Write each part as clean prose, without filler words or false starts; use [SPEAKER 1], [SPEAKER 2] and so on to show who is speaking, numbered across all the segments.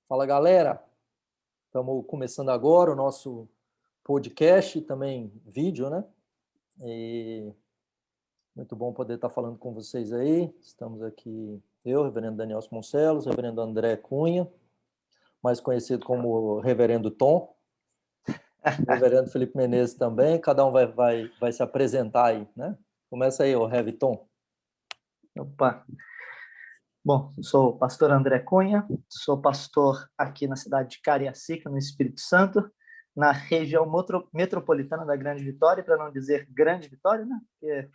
[SPEAKER 1] Fala, galera. Estamos começando agora o nosso podcast, também vídeo, né? E muito bom poder estar falando com vocês aí. Estamos aqui, eu, Reverendo Daniel Moncelos, Reverendo André Cunha, mais conhecido como Reverendo Tom, Reverendo Felipe Menezes também. Cada um vai se apresentar aí, né? Começa aí, Rev Tom.
[SPEAKER 2] Opa! Bom, eu sou o pastor André Cunha, sou pastor aqui na cidade de Cariacica, no Espírito Santo, na região metropolitana da Grande Vitória, para não dizer Grande Vitória, né? Porque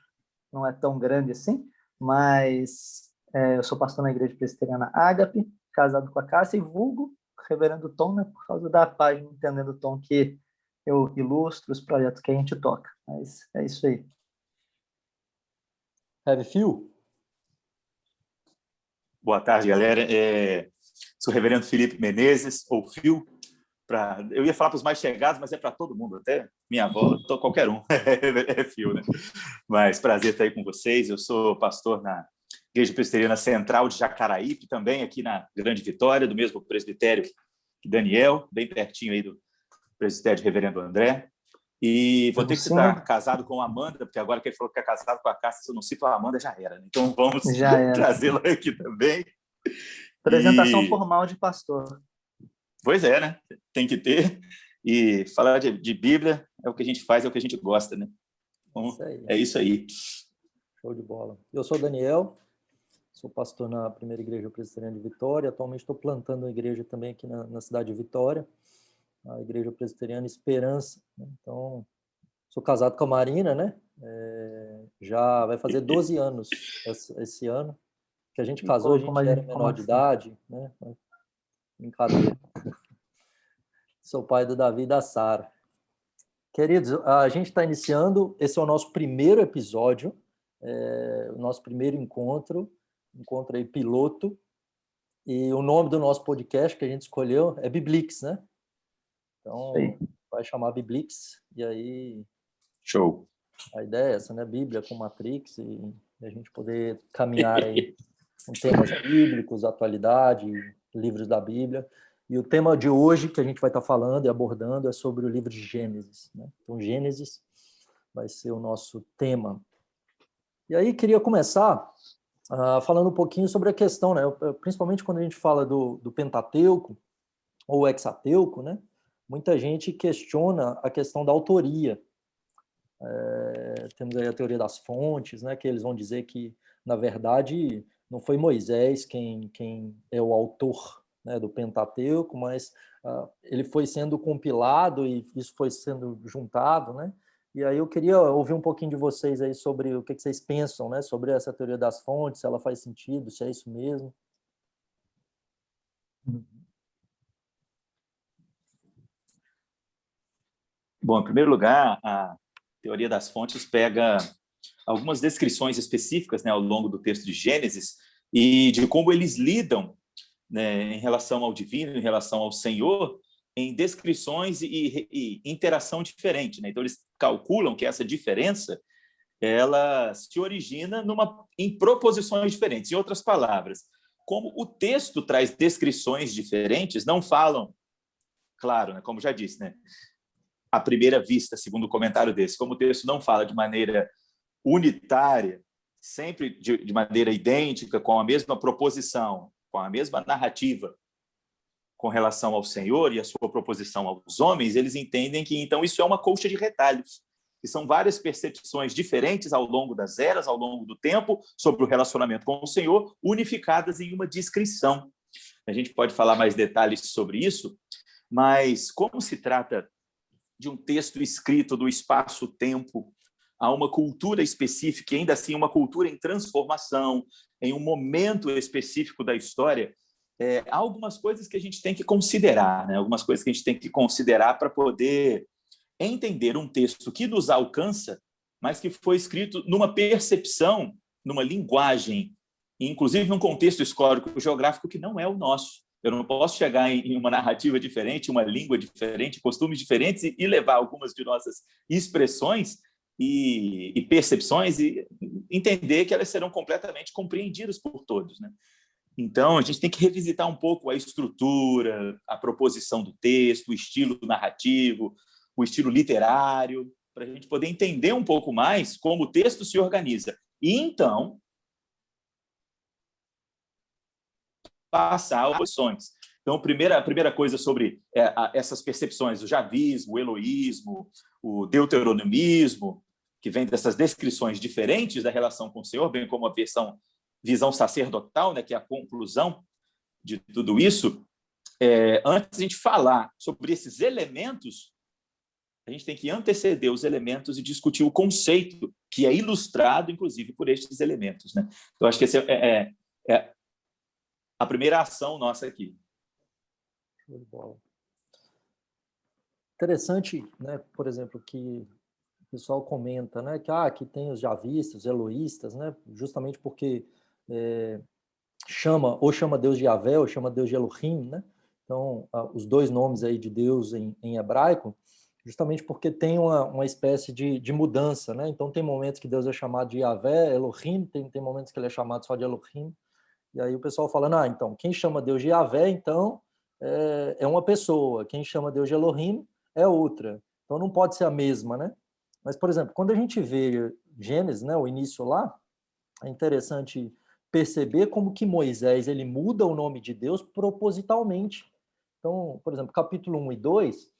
[SPEAKER 2] não é tão grande assim, mas eu sou pastor na Igreja Presbiteriana Ágape, casado com a Cássia, e vulgo Reverendo Tom, né? Por causa da página Entendendo Tom, que eu ilustro os projetos que a gente toca. Mas é isso aí.
[SPEAKER 1] Rev Phil.
[SPEAKER 3] Boa tarde, galera. Sou o Reverendo Felipe Menezes, ou Phil. Eu ia falar para os mais chegados, mas é para todo mundo, até minha avó, qualquer um. É Phil, né? Mas prazer estar aí com vocês. Eu sou pastor na Igreja Presbiteriana Central de Jacaraípe, também aqui na Grande Vitória, do mesmo presbitério que Daniel, bem pertinho aí do presbitério de Reverendo André. E vou ter que citar casado com a Amanda, porque agora que ele falou que é casado com a Cássia, se eu não cito a Amanda, já era. Né? Então vamos trazê-la aqui também.
[SPEAKER 2] Apresentação formal de pastor.
[SPEAKER 3] Pois é, né? Tem que ter. E falar de Bíblia é o que a gente faz, é o que a gente gosta, né? Então, é isso aí.
[SPEAKER 1] Show de bola. Eu sou o Daniel, sou pastor na Primeira Igreja Presbiteriana de Vitória. Atualmente estou plantando uma igreja também aqui na cidade de Vitória, a Igreja Presbiteriana Esperança. Então, sou casado com a Marina, né? Já vai fazer 12 anos esse ano. Que a gente casou, a gente era menor de idade, né? Brincadeira. Sou pai do Davi e da Sara. Queridos, a gente está iniciando, esse é o nosso primeiro episódio, o nosso primeiro encontro aí piloto, e o nome do nosso podcast que a gente escolheu é Biblix, né? Então, vai chamar Biblix, e aí...
[SPEAKER 3] Show!
[SPEAKER 1] A ideia é essa, né? Bíblia com Matrix, e a gente poder caminhar aí com temas bíblicos, atualidade, livros da Bíblia. E o tema de hoje que a gente vai estar falando e abordando é sobre o livro de Gênesis, né? Então, Gênesis vai ser o nosso tema. E aí, queria começar falando um pouquinho sobre a questão, né? Principalmente quando a gente fala do Pentateuco ou Hexateuco, né? Muita gente questiona a questão da autoria. Temos aí a teoria das fontes, né? Que eles vão dizer que, na verdade, não foi Moisés quem é o autor, né, do Pentateuco, mas ele foi sendo compilado e isso foi sendo juntado, né? E aí eu queria ouvir um pouquinho de vocês aí sobre o que vocês pensam, né, sobre essa teoria das fontes, se ela faz sentido, se é isso mesmo.
[SPEAKER 3] Bom, em primeiro lugar, a teoria das fontes pega algumas descrições específicas, né, ao longo do texto de Gênesis e de como eles lidam, né, em relação ao divino, em relação ao Senhor, em descrições e interação diferente. Né? Então, eles calculam que essa diferença ela se origina em proposições diferentes. Em outras palavras, como o texto traz descrições diferentes, não falam, claro, né, como já disse, né, à primeira vista, segundo o comentário desse, como o texto não fala de maneira unitária, sempre de maneira idêntica, com a mesma proposição, com a mesma narrativa com relação ao Senhor e a sua proposição aos homens, eles entendem que, então, isso é uma colcha de retalhos, que são várias percepções diferentes ao longo das eras, ao longo do tempo, sobre o relacionamento com o Senhor, unificadas em uma descrição. A gente pode falar mais detalhes sobre isso, mas como se trata de um texto escrito do espaço-tempo a uma cultura específica, e ainda assim uma cultura em transformação, em um momento específico da história, há algumas coisas que a gente tem que considerar, né? Algumas coisas que a gente tem que considerar para poder entender um texto que nos alcança, mas que foi escrito numa percepção, numa linguagem, inclusive num contexto histórico-geográfico que não é o nosso. Eu não posso chegar em uma narrativa diferente, uma língua diferente, costumes diferentes e levar algumas de nossas expressões e percepções e entender que elas serão completamente compreendidas por todos, né? Então, a gente tem que revisitar um pouco a estrutura, a proposição do texto, o estilo narrativo, o estilo literário, para a gente poder entender um pouco mais como o texto se organiza. E, então, passar opções. Então, a primeira coisa sobre essas percepções, o javismo, o eloísmo, o deuteronomismo, que vem dessas descrições diferentes da relação com o Senhor, bem como a visão sacerdotal, né, que é a conclusão de tudo isso. Antes de a gente falar sobre esses elementos, a gente tem que anteceder os elementos e discutir o conceito, que é ilustrado, inclusive, por estes elementos, né? Então, acho que essa é a primeira ação nossa aqui.
[SPEAKER 1] Show de bola. Interessante, né, por exemplo, que o pessoal comenta, né, que tem os javistas, os eloístas, né, justamente porque chama Deus de Yahvé ou chama Deus de Elohim, né? Então, os dois nomes aí de Deus em hebraico, justamente porque tem uma espécie de mudança, né? Então, tem momentos que Deus é chamado de Yahvé, Elohim, tem momentos que ele é chamado só de Elohim, e aí o pessoal falando, então, quem chama Deus de Yahvé, então, é uma pessoa, quem chama Deus de Elohim é outra. Então, não pode ser a mesma, né? Mas, por exemplo, quando a gente vê Gênesis, né, o início lá, é interessante perceber como que Moisés ele muda o nome de Deus propositalmente. Então, por exemplo, capítulo 1 e 2,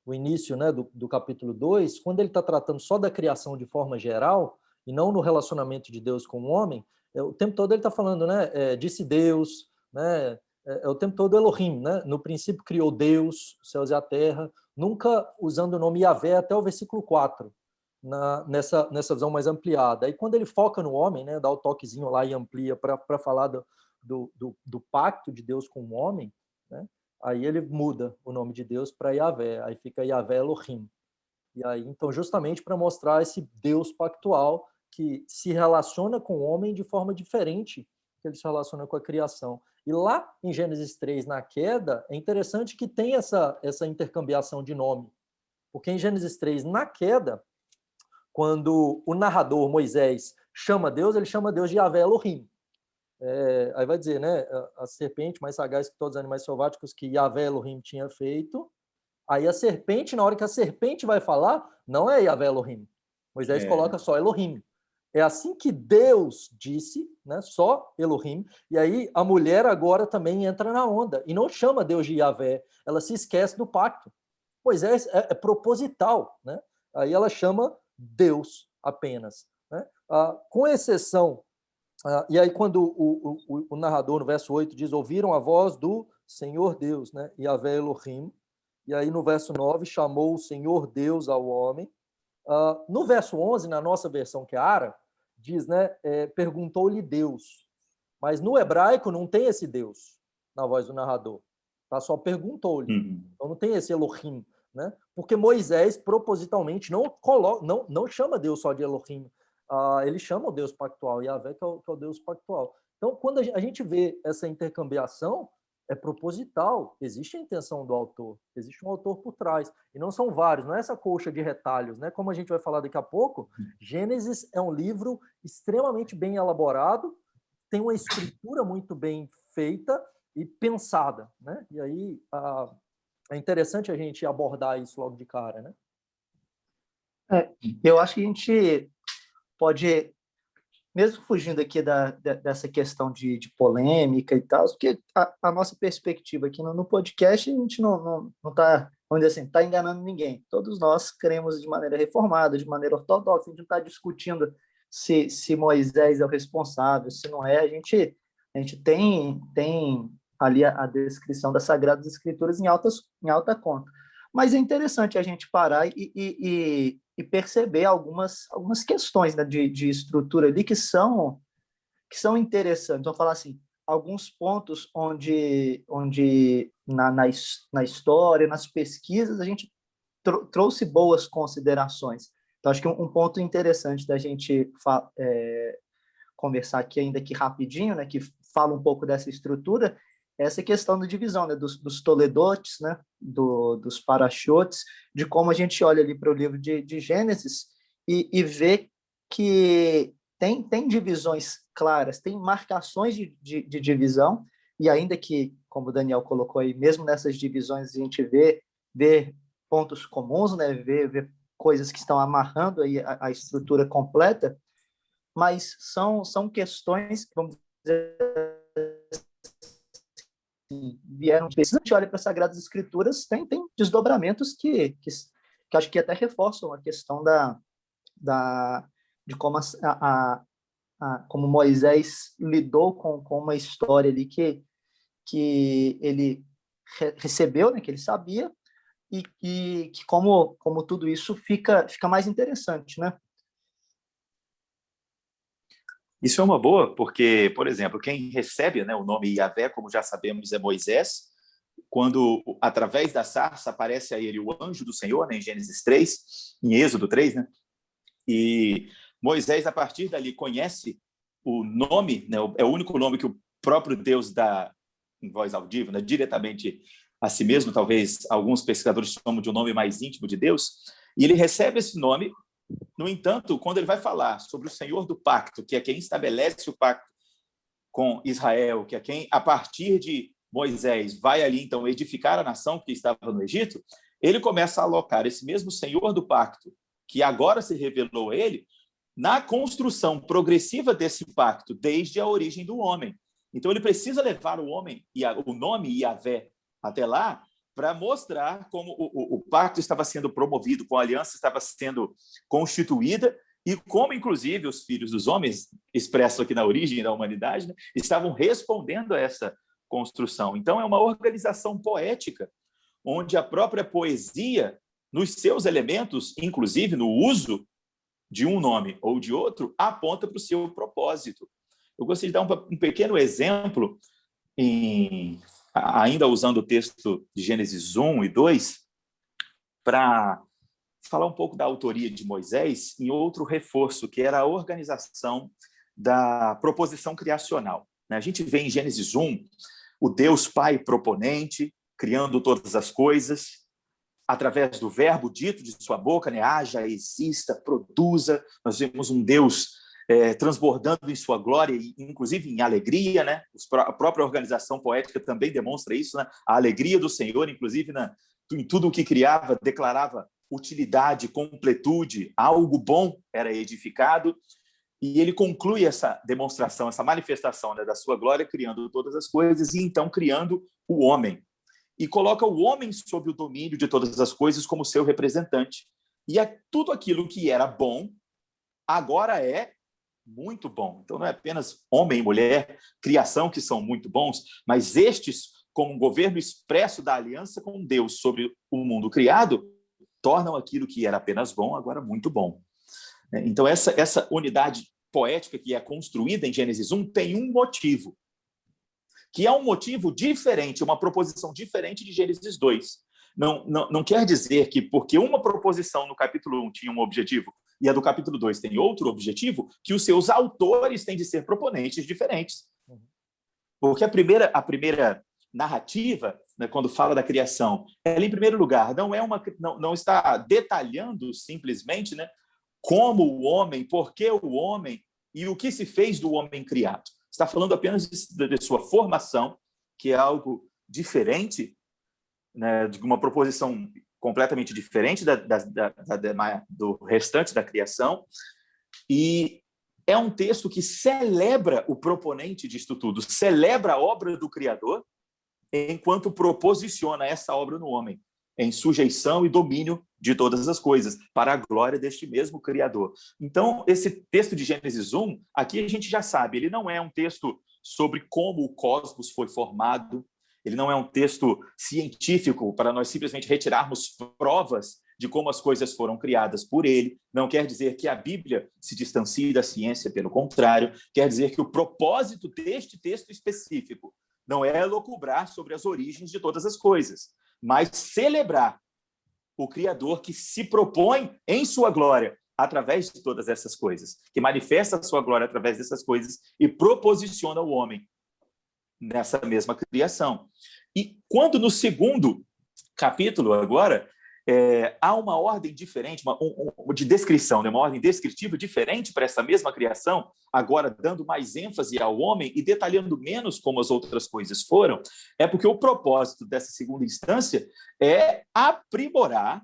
[SPEAKER 1] o início, né, do capítulo 2, quando ele está tratando só da criação de forma geral, e não no relacionamento de Deus com o homem, o tempo todo ele está falando, né, disse Deus, né, o tempo todo Elohim, né, no princípio criou Deus, os céus e a terra, nunca usando o nome Yahvé até o versículo 4, nessa visão mais ampliada. Aí quando ele foca no homem, né, dá o toquezinho lá e amplia para falar do pacto de Deus com o homem, né, aí ele muda o nome de Deus para Yahvé, aí fica Yahvé Elohim. E aí, então, justamente para mostrar esse Deus pactual que se relaciona com o homem de forma diferente que ele se relaciona com a criação. E lá em Gênesis 3, na queda, é interessante que tem essa intercambiação de nome. Porque em Gênesis 3, na queda, quando o narrador, Moisés, chama Deus, ele chama Deus de Yahvé Elohim. Aí vai dizer, né, a serpente mais sagaz que todos os animais selváticos que Yahvé Elohim tinha feito. Aí a serpente, na hora que a serpente vai falar, não é Yahvé Elohim. Moisés coloca só Elohim. É assim que Deus disse, né, só Elohim. E aí a mulher agora também entra na onda e não chama Deus de Yahvé. Ela se esquece do pacto. Moisés é proposital, né? Aí ela chama Deus apenas, né? Com exceção, e aí quando o narrador no verso 8 diz, ouviram a voz do Senhor Deus, né? Yahvé Elohim, e aí no verso 9 chamou o Senhor Deus ao homem. No verso 11, na nossa versão que é Ara, diz, né, perguntou-lhe Deus, mas no hebraico não tem esse Deus na voz do narrador, tá? Só perguntou-lhe, então não tem esse Elohim, né? Porque Moisés propositalmente não chama Deus só de Elohim, ele chama o Deus pactual, Yahvé, que é o Deus pactual. Então, quando a gente vê essa intercambiação, é proposital, existe a intenção do autor, existe um autor por trás, e não são vários, não é essa colcha de retalhos, né? Como a gente vai falar daqui a pouco, Gênesis é um livro extremamente bem elaborado, tem uma estrutura muito bem feita e pensada, né? E aí é interessante a gente abordar isso logo de cara, né?
[SPEAKER 2] Eu acho que a gente pode, mesmo fugindo aqui dessa questão de polêmica e tal, porque a nossa perspectiva aqui no podcast, a gente não está, vamos dizer assim, está enganando ninguém. Todos nós cremos de maneira reformada, de maneira ortodoxa, a gente não está discutindo se Moisés é o responsável, se não é. A gente tem ali a descrição das Sagradas Escrituras em alta conta. Mas é interessante a gente parar e perceber algumas questões, né, de estrutura ali que são interessantes. Vamos falar assim, alguns pontos onde na história, nas pesquisas, a gente trouxe boas considerações. Então, acho que um ponto interessante da gente conversar aqui ainda aqui rapidinho, né, que fala um pouco dessa estrutura, é essa questão da divisão, né, dos toledotes, né, dos parachotes, de como a gente olha ali para o livro de Gênesis e vê que tem divisões claras, tem marcações de divisão, e ainda que, como o Daniel colocou aí, mesmo nessas divisões a gente vê pontos comuns, né? vê coisas que estão amarrando aí a estrutura completa, mas são questões que, vamos dizer assim, vieram. Se a gente olha para as Sagradas Escrituras, tem desdobramentos que acho que até reforçam a questão de como como Moisés lidou com uma história ali que ele recebeu, né, que ele sabia, e que como tudo isso fica mais interessante, né?
[SPEAKER 3] Isso é uma boa, porque, por exemplo, quem recebe, né, o nome Yahvé, como já sabemos, é Moisés. Quando, através da sarça, aparece a ele o anjo do Senhor, né, em Gênesis 3, em Êxodo 3, né? E Moisés, a partir dali, conhece o nome, né, é o único nome que o próprio Deus dá em voz audível, né, diretamente a si mesmo, talvez alguns pesquisadores chamam de um nome mais íntimo de Deus, e ele recebe esse nome. No entanto, quando ele vai falar sobre o Senhor do pacto, que é quem estabelece o pacto com Israel, que é quem, a partir de Moisés, vai ali, então, edificar a nação que estava no Egito, ele começa a alocar esse mesmo Senhor do pacto, que agora se revelou a ele, na construção progressiva desse pacto, desde a origem do homem. Então, ele precisa levar o homem, o nome Yahvé, até lá, para mostrar como o pacto estava sendo promovido, como a aliança estava sendo constituída, e como, inclusive, os filhos dos homens, expresso aqui na origem da humanidade, né, estavam respondendo a essa construção. Então, é uma organização poética, onde a própria poesia, nos seus elementos, inclusive no uso de um nome ou de outro, aponta para o seu propósito. Eu gostaria de dar um pequeno exemplo, ainda usando o texto de Gênesis 1 e 2, para falar um pouco da autoria de Moisés em outro reforço, que era a organização da proposição criacional. A gente vê em Gênesis 1 o Deus Pai proponente, criando todas as coisas, através do verbo dito de sua boca, né? Haja, exista, produza. Nós vemos um Deus transbordando em sua glória, inclusive em alegria, né? A própria organização poética também demonstra isso, né? A alegria do Senhor, inclusive, em tudo o que criava, declarava utilidade, completude, algo bom era edificado, e ele conclui essa demonstração, essa manifestação, né, da sua glória, criando todas as coisas, e então criando o homem. E coloca o homem sob o domínio de todas as coisas como seu representante. E tudo aquilo que era bom, agora é muito bom. Então, não é apenas homem e mulher, criação, que são muito bons, mas estes, como um governo expresso da aliança com Deus sobre o mundo criado, tornam aquilo que era apenas bom, agora muito bom. Então, essa unidade poética que é construída em Gênesis 1 tem um motivo, que é um motivo diferente, uma proposição diferente de Gênesis 2. Não quer dizer que, porque uma proposição no capítulo 1 tinha um objetivo e a do capítulo 2 tem outro objetivo, que os seus autores têm de ser proponentes diferentes. Porque a primeira narrativa, né, quando fala da criação, ela, em primeiro lugar, não está detalhando simplesmente, né, como o homem, por que o homem e o que se fez do homem criado. Está falando apenas de sua formação, que é algo diferente, né, de uma proposição completamente diferente do restante da criação, e é um texto que celebra o proponente disto tudo, celebra a obra do Criador, enquanto proposiciona essa obra no homem, em sujeição e domínio de todas as coisas, para a glória deste mesmo Criador. Então, esse texto de Gênesis 1, aqui a gente já sabe, ele não é um texto sobre como o cosmos foi formado, ele não é um texto científico para nós simplesmente retirarmos provas de como as coisas foram criadas por ele. Não quer dizer que a Bíblia se distancie da ciência, pelo contrário, quer dizer que o propósito deste texto específico não é elucubrar sobre as origens de todas as coisas, mas celebrar o Criador que se propõe em sua glória através de todas essas coisas, que manifesta a sua glória através dessas coisas e proposiciona o homem nessa mesma criação. E quando no segundo capítulo agora, há uma ordem diferente, de descrição, né? Uma ordem descritiva diferente para essa mesma criação, agora dando mais ênfase ao homem e detalhando menos como as outras coisas foram, é porque o propósito dessa segunda instância é aprimorar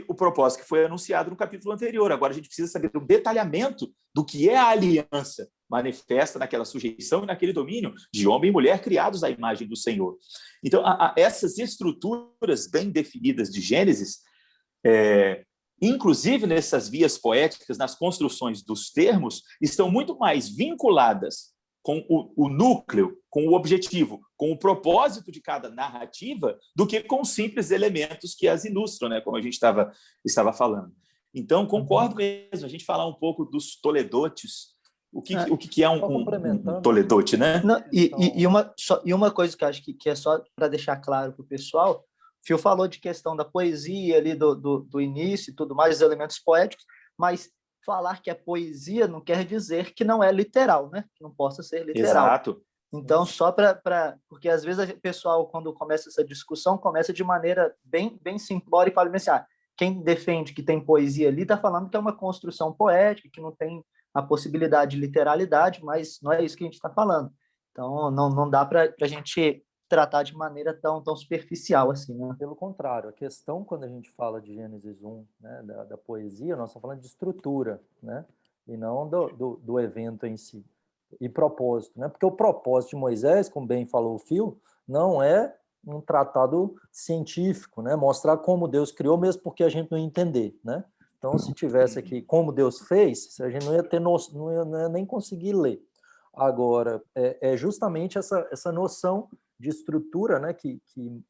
[SPEAKER 3] o propósito que foi anunciado no capítulo anterior. Agora a gente precisa saber um detalhamento do que é a aliança manifesta naquela sujeição e naquele domínio de homem e mulher criados à imagem do Senhor. Então, essas estruturas bem definidas de Gênesis, inclusive nessas vias poéticas, nas construções dos termos, estão muito mais vinculadas com o núcleo, com o objetivo, com o propósito de cada narrativa, do que com simples elementos que as ilustram, né? Como a gente estava falando. Então, concordo mesmo, a gente falar um pouco dos toledotes. O que é um toledote, né?
[SPEAKER 2] Não, e uma coisa que eu acho que é só para deixar claro para o pessoal, o Phil falou de questão da poesia ali do início e tudo mais, os elementos poéticos, mas falar que é poesia não quer dizer que não é literal, né? Que não possa ser literal.
[SPEAKER 3] Exato.
[SPEAKER 2] Então, só porque às vezes o pessoal, quando começa essa discussão, começa de maneira bem simplória e fala assim, quem defende que tem poesia ali está falando que é uma construção poética, que não tem a possibilidade de literalidade, mas não é isso que a gente está falando. Então, não dá para a gente tratar de maneira tão superficial assim, né?
[SPEAKER 1] Pelo contrário, a questão, quando a gente fala de Gênesis 1, né, da poesia, nós estamos falando de estrutura, né, e não do evento em si. E propósito, né? Porque o propósito de Moisés, como bem falou o Phil, não é um tratado científico, né? Mostrar como Deus criou, mesmo porque a gente não ia entender, né? Então, se tivesse aqui como Deus fez, a gente não ia ter não ia nem conseguir ler. Agora, é justamente essa noção de estrutura, né, que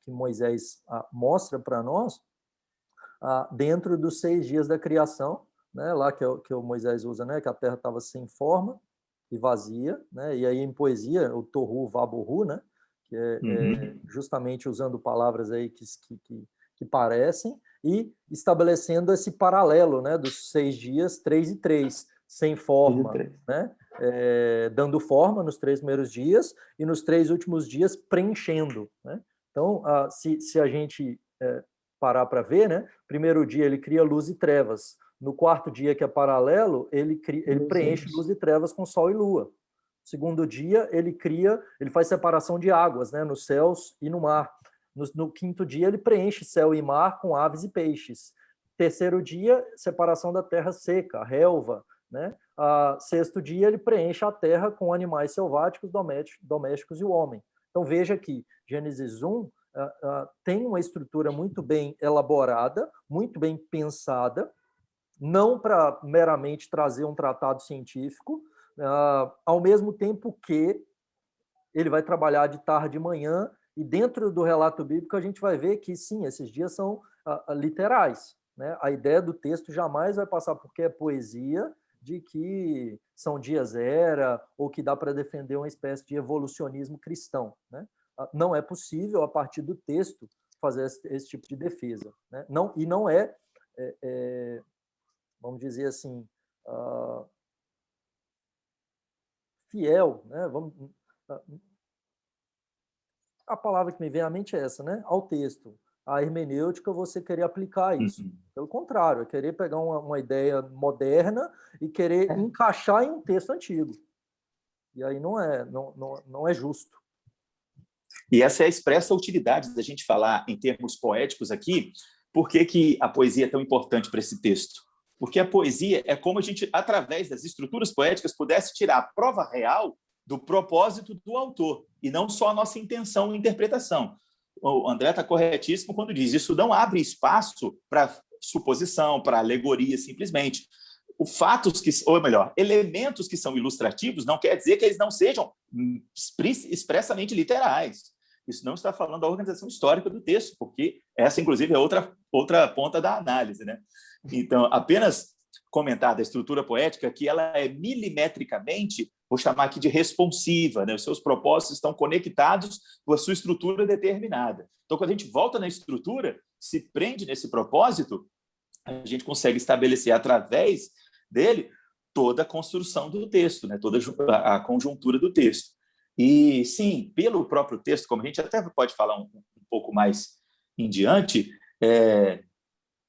[SPEAKER 1] Moisés mostra para nós dentro dos 6 dias da criação, né, lá que o Moisés usa, né, que a terra estava sem forma e vazia, né, e aí em poesia, o tohu vabohu, né, que é justamente usando palavras aí que parecem, e estabelecendo esse paralelo, né, dos 6 dias, 3 e 3, sem forma, né, dando forma nos 3 primeiros dias e nos 3 últimos dias preenchendo, né? Então, se a gente parar para ver, né, primeiro dia ele cria luz e trevas, no 4º dia, que é paralelo, ele preenche luz e trevas com sol e lua. Segundo dia, ele faz separação de águas, né, nos céus e no mar. No 5º dia, ele preenche céu e mar com aves e peixes. 3º dia, separação da terra seca, a relva, né? 6º dia, ele preenche a terra com animais selváticos, domésticos e o homem. Então, veja que Gênesis 1 tem uma estrutura muito bem elaborada, muito bem pensada, não para meramente trazer um tratado científico, ao mesmo tempo que ele vai trabalhar de tarde e manhã, e dentro do relato bíblico a gente vai ver que, sim, esses dias são literais, né? A ideia do texto jamais vai passar porque é poesia, de que são dias era, ou que dá para defender uma espécie de evolucionismo cristão, né? Não é possível, a partir do texto, fazer esse tipo de defesa, né? Não é, vamos dizer assim, fiel, né? A palavra que me vem à mente é essa, né? Ao texto. A hermenêutica, você querer aplicar isso. Pelo contrário, é querer pegar uma ideia moderna e querer encaixar em um texto antigo. E aí não é justo.
[SPEAKER 3] E essa é a expressa utilidade da gente falar em termos poéticos aqui. Por que a poesia é tão importante para esse texto? Porque a poesia é como a gente, através das estruturas poéticas, pudesse tirar a prova real do propósito do autor, e não só a nossa intenção e interpretação. O André está corretíssimo quando diz isso não abre espaço para suposição, para alegoria, simplesmente. Elementos que são ilustrativos não quer dizer que eles não sejam expressamente literais. Isso não está falando da organização histórica do texto, porque essa, inclusive, é outra ponta da análise, né? Então, apenas comentar da estrutura poética que ela é milimetricamente, vou chamar aqui de responsiva, né? Os seus propósitos estão conectados com a sua estrutura determinada. Então, quando a gente volta na estrutura, se prende nesse propósito, a gente consegue estabelecer através dele toda a construção do texto, né? Toda a conjuntura do texto. E, sim, pelo próprio texto, como a gente até pode falar um pouco mais em diante,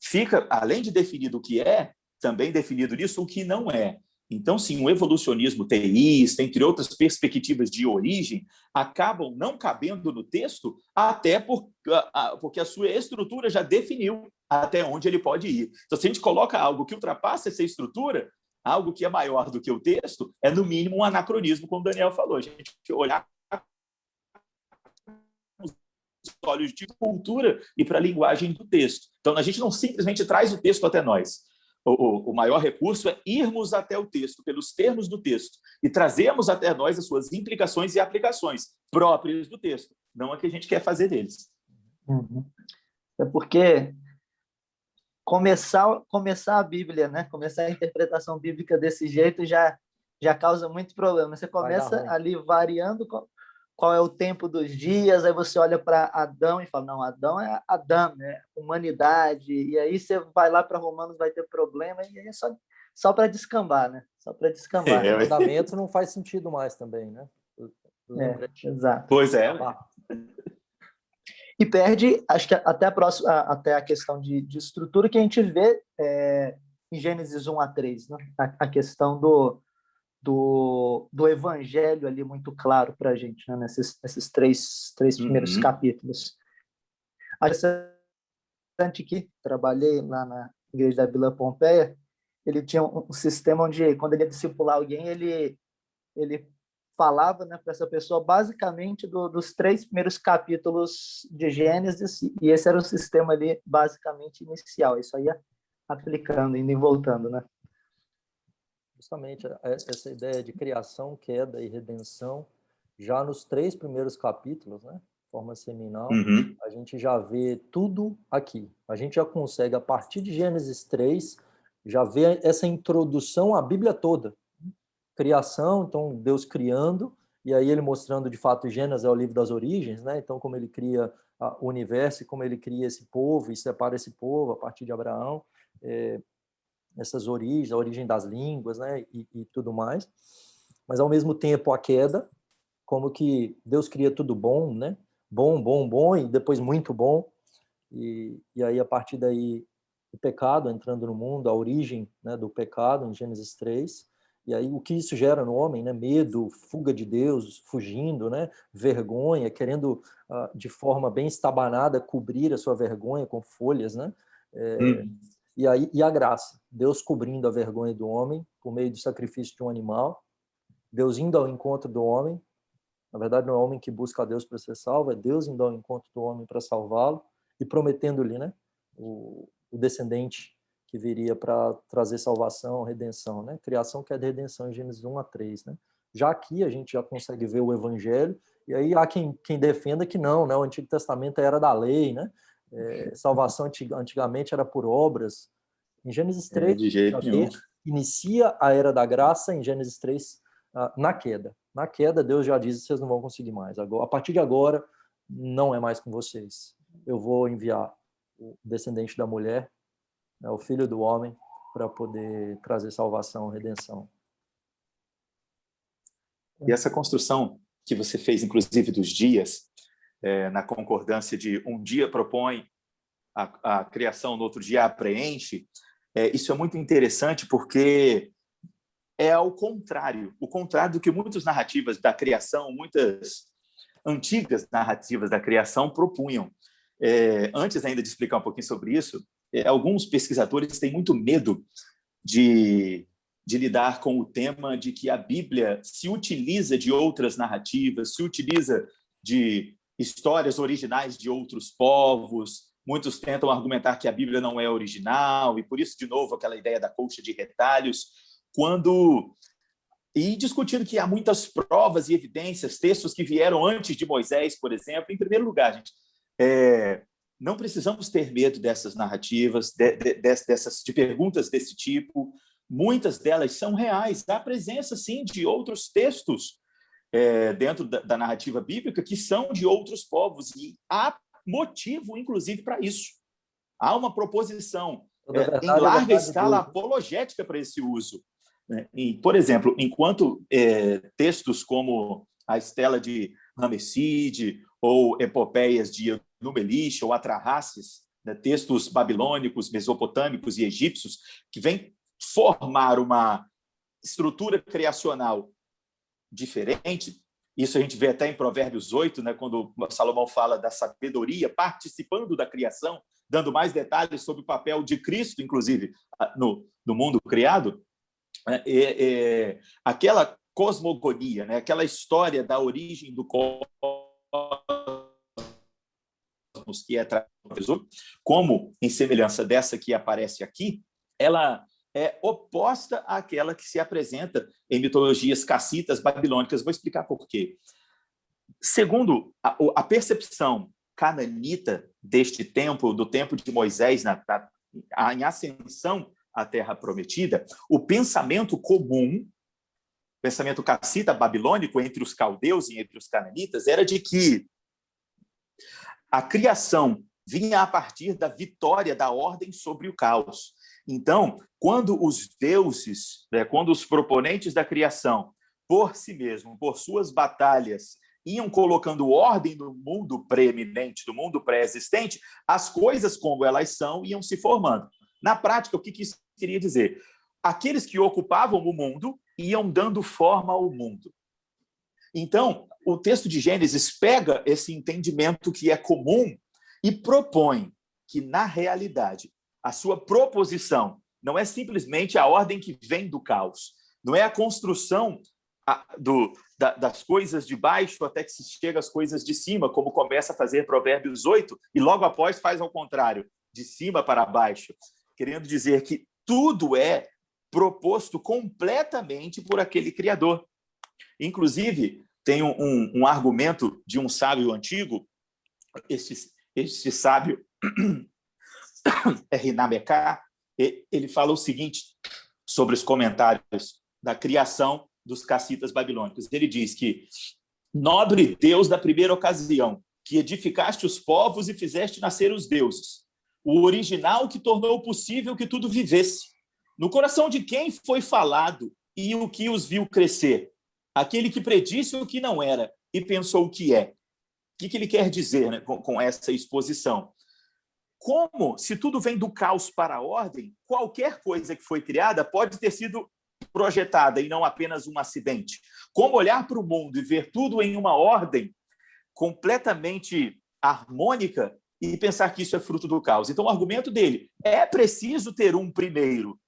[SPEAKER 3] fica, além de definido o que é, também definido nisso o que não é. Então, sim, o evolucionismo teísta, entre outras perspectivas de origem, acabam não cabendo no texto, até porque a sua estrutura já definiu até onde ele pode ir. Então, se a gente coloca algo que ultrapassa essa estrutura, algo que é maior do que o texto, é no mínimo um anacronismo, como o Daniel falou. A gente olhar com os olhos de cultura e para a linguagem do texto. Então, a gente não simplesmente traz o texto até nós. O maior recurso é irmos até o texto, pelos termos do texto, e trazermos até nós as suas implicações e aplicações próprias do texto, não a que a gente quer fazer deles.
[SPEAKER 2] Uhum. É porque começar a Bíblia, né? Começar a interpretação bíblica desse jeito já causa muito problema. Você começa ali variando qual é o tempo dos dias, aí você olha para Adão e fala, não, Adão é Adão, né? Humanidade, e aí você vai lá para Romanos, vai ter problema, e aí é só para descambar, né? Só para descambar.
[SPEAKER 1] O mandamento não faz sentido mais também, né?
[SPEAKER 2] Exato.
[SPEAKER 3] Pois é.
[SPEAKER 2] E perde, acho que até a questão de estrutura que a gente vê em Gênesis 1 a 3, né? A questão do evangelho ali muito claro para a gente, né? Nesses três primeiros capítulos. Interessante que trabalhei lá na igreja da Vila Pompeia, ele tinha um sistema onde, quando ele ia discipular alguém, ele falava, né, para essa pessoa basicamente dos 3 primeiros capítulos de Gênesis, e esse era o sistema ali basicamente inicial. Isso aí ia aplicando, indo e voltando, né?
[SPEAKER 1] Justamente essa ideia de criação, queda e redenção, já nos 3 primeiros capítulos, né, de forma seminal, a gente já vê tudo aqui. A gente já consegue, a partir de Gênesis 3, já ver essa introdução à Bíblia toda. Criação, então Deus criando, e aí ele mostrando de fato Gênesis é o livro das origens, né? Então como ele cria o universo, como ele cria esse povo e separa esse povo a partir de Abraão, essas origens, a origem das línguas, né? E tudo mais. Mas ao mesmo tempo a queda, como que Deus cria tudo bom, né? Bom, bom, bom, e depois muito bom, e aí a partir daí o pecado entrando no mundo, a origem, né, do pecado em Gênesis 3, e aí o que isso gera no homem, né? Medo, fuga de Deus, fugindo, né? Vergonha, querendo de forma bem estabanada cobrir a sua vergonha com folhas, né? E aí a graça, Deus cobrindo a vergonha do homem por meio do sacrifício de um animal, Deus indo ao encontro do homem. Na verdade, não é o homem que busca a Deus para ser salvo, é Deus indo ao encontro do homem para salvá-lo e prometendo-lhe, né, o descendente que viria para trazer salvação, redenção, né? Criação, que é de redenção em Gênesis 1 a 3, né? Já aqui a gente já consegue ver o evangelho, e aí há quem defenda que não, né? O Antigo Testamento era da lei, né? Salvação antigamente era por obras. Em Gênesis 3,
[SPEAKER 3] de jeito nenhum.
[SPEAKER 1] inicia a era da graça em Gênesis 3, na queda. Na queda, Deus já diz que vocês não vão conseguir mais. Agora, a partir de agora, não é mais com vocês. Eu vou enviar o descendente da mulher, né, o filho do homem, para poder trazer salvação, redenção.
[SPEAKER 3] E essa construção que você fez, inclusive, dos dias, na concordância de um dia propõe a criação, no outro dia a preenche, isso é muito interessante porque é o contrário do que muitas narrativas da criação, muitas antigas narrativas da criação propunham. Antes ainda de explicar um pouquinho sobre isso, alguns pesquisadores têm muito medo de lidar com o tema de que a Bíblia se utiliza de outras narrativas, se utiliza de histórias originais de outros povos. Muitos tentam argumentar que a Bíblia não é original, e por isso, de novo, aquela ideia da colcha de retalhos, e discutindo que há muitas provas e evidências, textos que vieram antes de Moisés, por exemplo. Em primeiro lugar, gente, não precisamos ter medo dessas narrativas, de perguntas desse tipo. Muitas delas são reais. Há presença, sim, de outros textos dentro da narrativa bíblica que são de outros povos, e há motivo, inclusive, para isso. Há uma proposição em larga escala apologética para esse uso. E, por exemplo, enquanto textos como a Estela de Ramesside ou epopeias de Numeliche ou Atrahasis né, textos babilônicos, mesopotâmicos e egípcios, que vêm formar uma estrutura criacional diferente. Isso a gente vê até em Provérbios 8, né, quando Salomão fala da sabedoria participando da criação, dando mais detalhes sobre o papel de Cristo, inclusive, no mundo criado. Aquela cosmogonia, né, aquela história da origem do cosmos que é trazido, como em semelhança dessa que aparece aqui, ela é oposta àquela que se apresenta em mitologias cassitas babilônicas. Vou explicar por quê. Segundo a percepção cananita deste tempo, do tempo de Moisés, em ascensão à Terra Prometida, o pensamento comum, pensamento cassita babilônico entre os caldeus e entre os cananitas, era de que a criação vinha a partir da vitória da ordem sobre o caos. Então, quando os deuses, né, quando os proponentes da criação, por si mesmo, por suas batalhas, iam colocando ordem no mundo preeminente, no mundo pré-existente, as coisas como elas são iam se formando. Na prática, o que isso queria dizer? Aqueles que ocupavam o mundo iam dando forma ao mundo. Então, o texto de Gênesis pega esse entendimento que é comum e propõe que, na realidade, a sua proposição não é simplesmente a ordem que vem do caos, não é a construção das coisas de baixo até que se chega às coisas de cima, como começa a fazer Provérbios 8, e logo após faz ao contrário, de cima para baixo, querendo dizer que tudo é proposto completamente por aquele Criador. Inclusive, tem um argumento de um sábio antigo, este sábio é Rinameká, ele fala o seguinte sobre os comentários da criação dos cassitas babilônicos. Ele diz que, nobre Deus da primeira ocasião, que edificaste os povos e fizeste nascer os deuses, o original que tornou possível que tudo vivesse, no coração de quem foi falado e o que os viu crescer, aquele que predisse o que não era e pensou o que é. O que ele quer dizer, né, com essa exposição? Como, se tudo vem do caos para a ordem, qualquer coisa que foi criada pode ter sido projetada e não apenas um acidente. Como olhar para o mundo e ver tudo em uma ordem completamente harmônica e pensar que isso é fruto do caos. Então, o argumento dele é preciso ter um primeiro.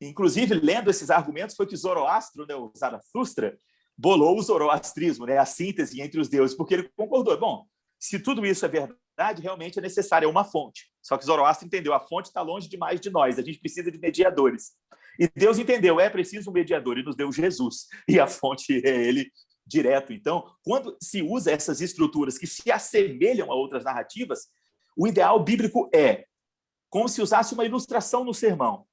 [SPEAKER 3] Inclusive, lendo esses argumentos, foi que Zoroastro, né, o Zarathustra, bolou o zoroastrismo, né, a síntese entre os deuses, porque ele concordou. Bom, se tudo isso é verdade, realmente é necessária uma fonte. Só que Zoroastro entendeu, a fonte está longe demais de nós, a gente precisa de mediadores. E Deus entendeu, é preciso um mediador, e nos deu Jesus. E a fonte é ele direto. Então, quando se usa essas estruturas que se assemelham a outras narrativas, o ideal bíblico é como se usasse uma ilustração no sermão,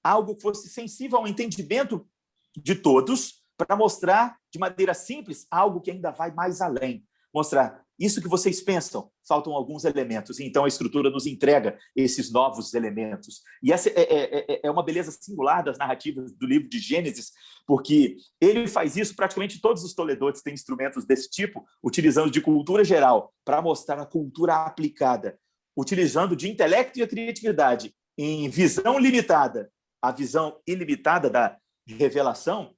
[SPEAKER 3] algo que fosse sensível ao entendimento de todos, para mostrar de maneira simples algo que ainda vai mais além. Mostrar isso que vocês pensam, faltam alguns elementos. Então, a estrutura nos entrega esses novos elementos. E essa é uma beleza singular das narrativas do livro de Gênesis, porque ele faz isso, praticamente todos os toledotes têm instrumentos desse tipo, utilizando de cultura geral para mostrar a cultura aplicada, utilizando de intelecto e a criatividade em visão limitada, a visão ilimitada da revelação.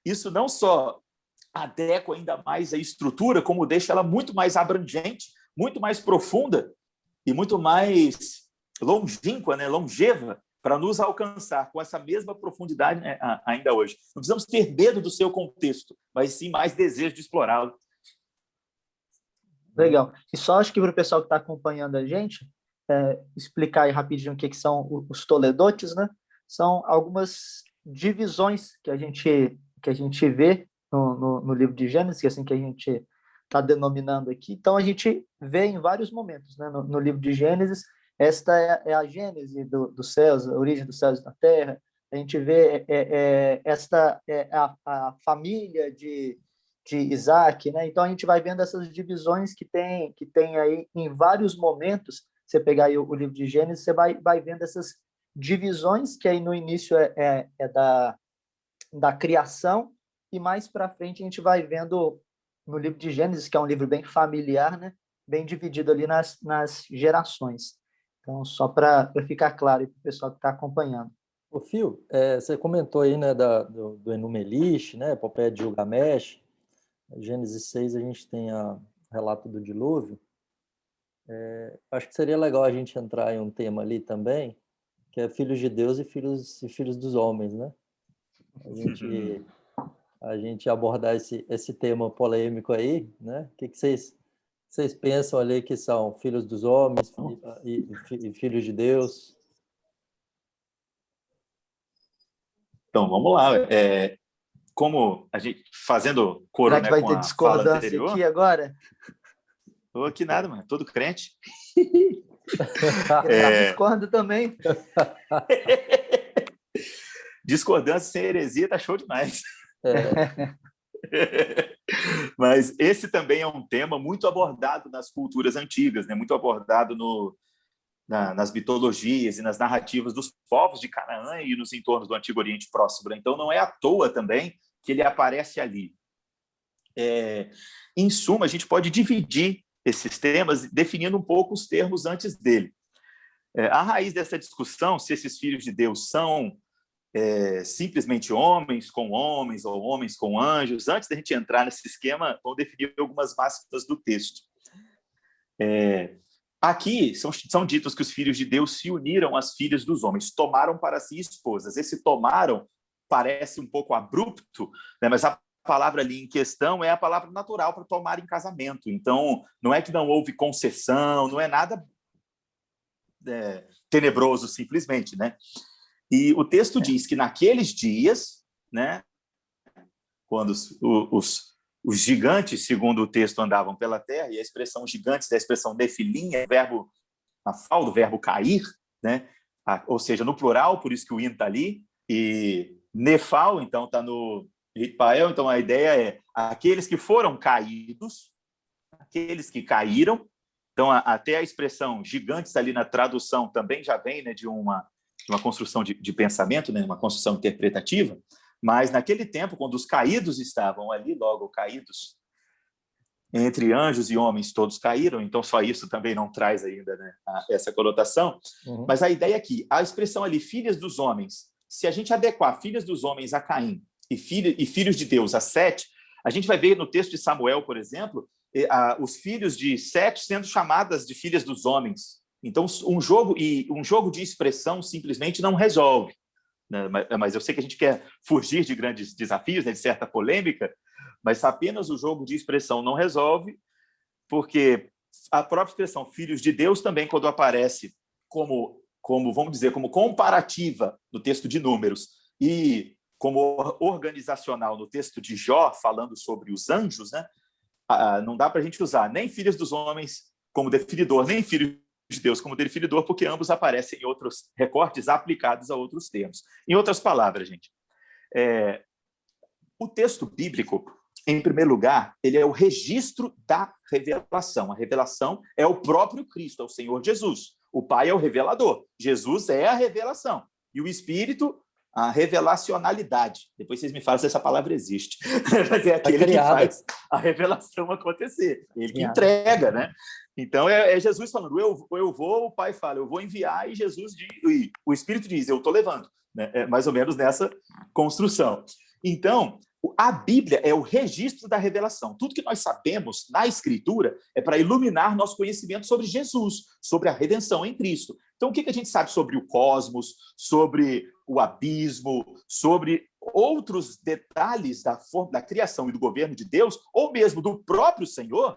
[SPEAKER 3] Isso não só adequa ainda mais a estrutura, como deixa ela muito mais abrangente, muito mais profunda e muito mais longínqua, né, longeva, para nos alcançar com essa mesma profundidade, né, ainda hoje. Não precisamos ter medo do seu contexto, mas sim mais desejo de explorá-lo.
[SPEAKER 2] Legal. E só acho que para o pessoal que está acompanhando a gente, explicar aí rapidinho o que são os toledotes, né? São algumas divisões que a gente vê no livro de Gênesis, que é assim que a gente está denominando aqui. Então, a gente vê em vários momentos, né, no livro de Gênesis, esta é a gênese dos céus, a origem dos céus e da terra. A gente vê esta é a família de Isaac, né? Então, a gente vai vendo essas divisões que tem aí em vários momentos. Você pegar aí o livro de Gênesis, você vai vendo essas divisões, que aí no início é da criação, e mais para frente a gente vai vendo no livro de Gênesis, que é um livro bem familiar, né? Bem dividido ali nas gerações. Então, só para ficar claro para o pessoal que está acompanhando.
[SPEAKER 1] Ô, Fio, você comentou aí, né, do Enuma Elish, né, Epopeia de Gilgamesh. Gênesis 6 a gente tem o relato do dilúvio. Acho que seria legal a gente entrar em um tema ali também, que é filhos de Deus e filhos dos homens, né? A gente abordar esse tema polêmico aí, né? O que vocês pensam ali que são filhos dos homens e filhos de Deus?
[SPEAKER 3] Então, vamos lá. Como a gente, fazendo coro,
[SPEAKER 2] Será que vai
[SPEAKER 3] com
[SPEAKER 2] ter
[SPEAKER 3] a fala
[SPEAKER 2] discordância
[SPEAKER 3] anterior,
[SPEAKER 2] aqui agora?
[SPEAKER 3] ou aqui nada, mano, todo crente.
[SPEAKER 2] Discordo também.
[SPEAKER 3] Discordância sem heresia tá show demais.
[SPEAKER 1] É,
[SPEAKER 3] Mas esse também é um tema muito abordado nas culturas antigas, né? Muito abordado nas mitologias e nas narrativas dos povos de Canaã e nos entornos do Antigo Oriente Próximo. Né? Então, não é à toa também que ele aparece ali. Em suma, a gente pode dividir esses temas definindo um pouco os termos antes dele. A raiz dessa discussão, se esses filhos de Deus são simplesmente homens ou homens com anjos, antes da gente entrar nesse esquema, vamos definir algumas máximas do texto. Aqui são ditos que os filhos de Deus se uniram às filhas dos homens, tomaram para si esposas. Esse tomaram parece um pouco abrupto, né? Mas a palavra ali em questão é a palavra natural para tomar em casamento. Então, não é que não houve concessão, não é nada tenebroso simplesmente, né? E o texto diz que naqueles dias, né, quando os gigantes, segundo o texto, andavam pela terra, e a expressão gigantes é a expressão nefilim, é o verbo nafal, do verbo cair, né? Ou seja, no plural, por isso que o in está ali, e nefal, então, está no Ritpael, então a ideia é aqueles que foram caídos, aqueles que caíram. Então, até a expressão gigantes ali na tradução também já vem, né, de uma construção de pensamento, né, uma construção interpretativa, mas naquele tempo, quando os caídos estavam ali, logo caídos, entre anjos e homens todos caíram, então só isso também não traz ainda, né, essa conotação. Uhum. Mas a ideia é que a expressão ali, filhas dos homens, se a gente adequar filhas dos homens a Caim e filhos de Deus a Sete, a gente vai ver no texto de Samuel, por exemplo, os filhos de Sete sendo chamadas de filhas dos homens. Então, um jogo de expressão simplesmente não resolve. Né? Mas eu sei que a gente quer fugir de grandes desafios, né, de certa polêmica, mas apenas o jogo de expressão não resolve, porque a própria expressão filhos de Deus também, quando aparece como vamos dizer, como comparativa no texto de Números e como organizacional no texto de Jó, falando sobre os anjos, né, não dá para a gente usar nem filhos dos homens como definidor, nem filhos de Deus como definidor, porque ambos aparecem em outros recortes aplicados a outros termos. Em outras palavras, gente, o texto bíblico, em primeiro lugar, ele é o registro da revelação. A revelação é o próprio Cristo, é o Senhor Jesus. O Pai é o revelador. Jesus é a revelação. E o Espírito, a revelacionalidade. Depois vocês me falam se essa palavra existe. Mas é aquele que faz a revelação acontecer. Ele que entrega, né? Então, é Jesus falando, eu vou, o Pai fala, eu vou enviar, e Jesus diz, e o Espírito diz, eu estou levando. Né? É mais ou menos nessa construção. Então, a Bíblia é o registro da revelação. Tudo que nós sabemos na Escritura é para iluminar nosso conhecimento sobre Jesus, sobre a redenção em Cristo. Então, o que a gente sabe sobre o cosmos, sobre o abismo, sobre outros detalhes da criação e do governo de Deus, ou mesmo do próprio Senhor,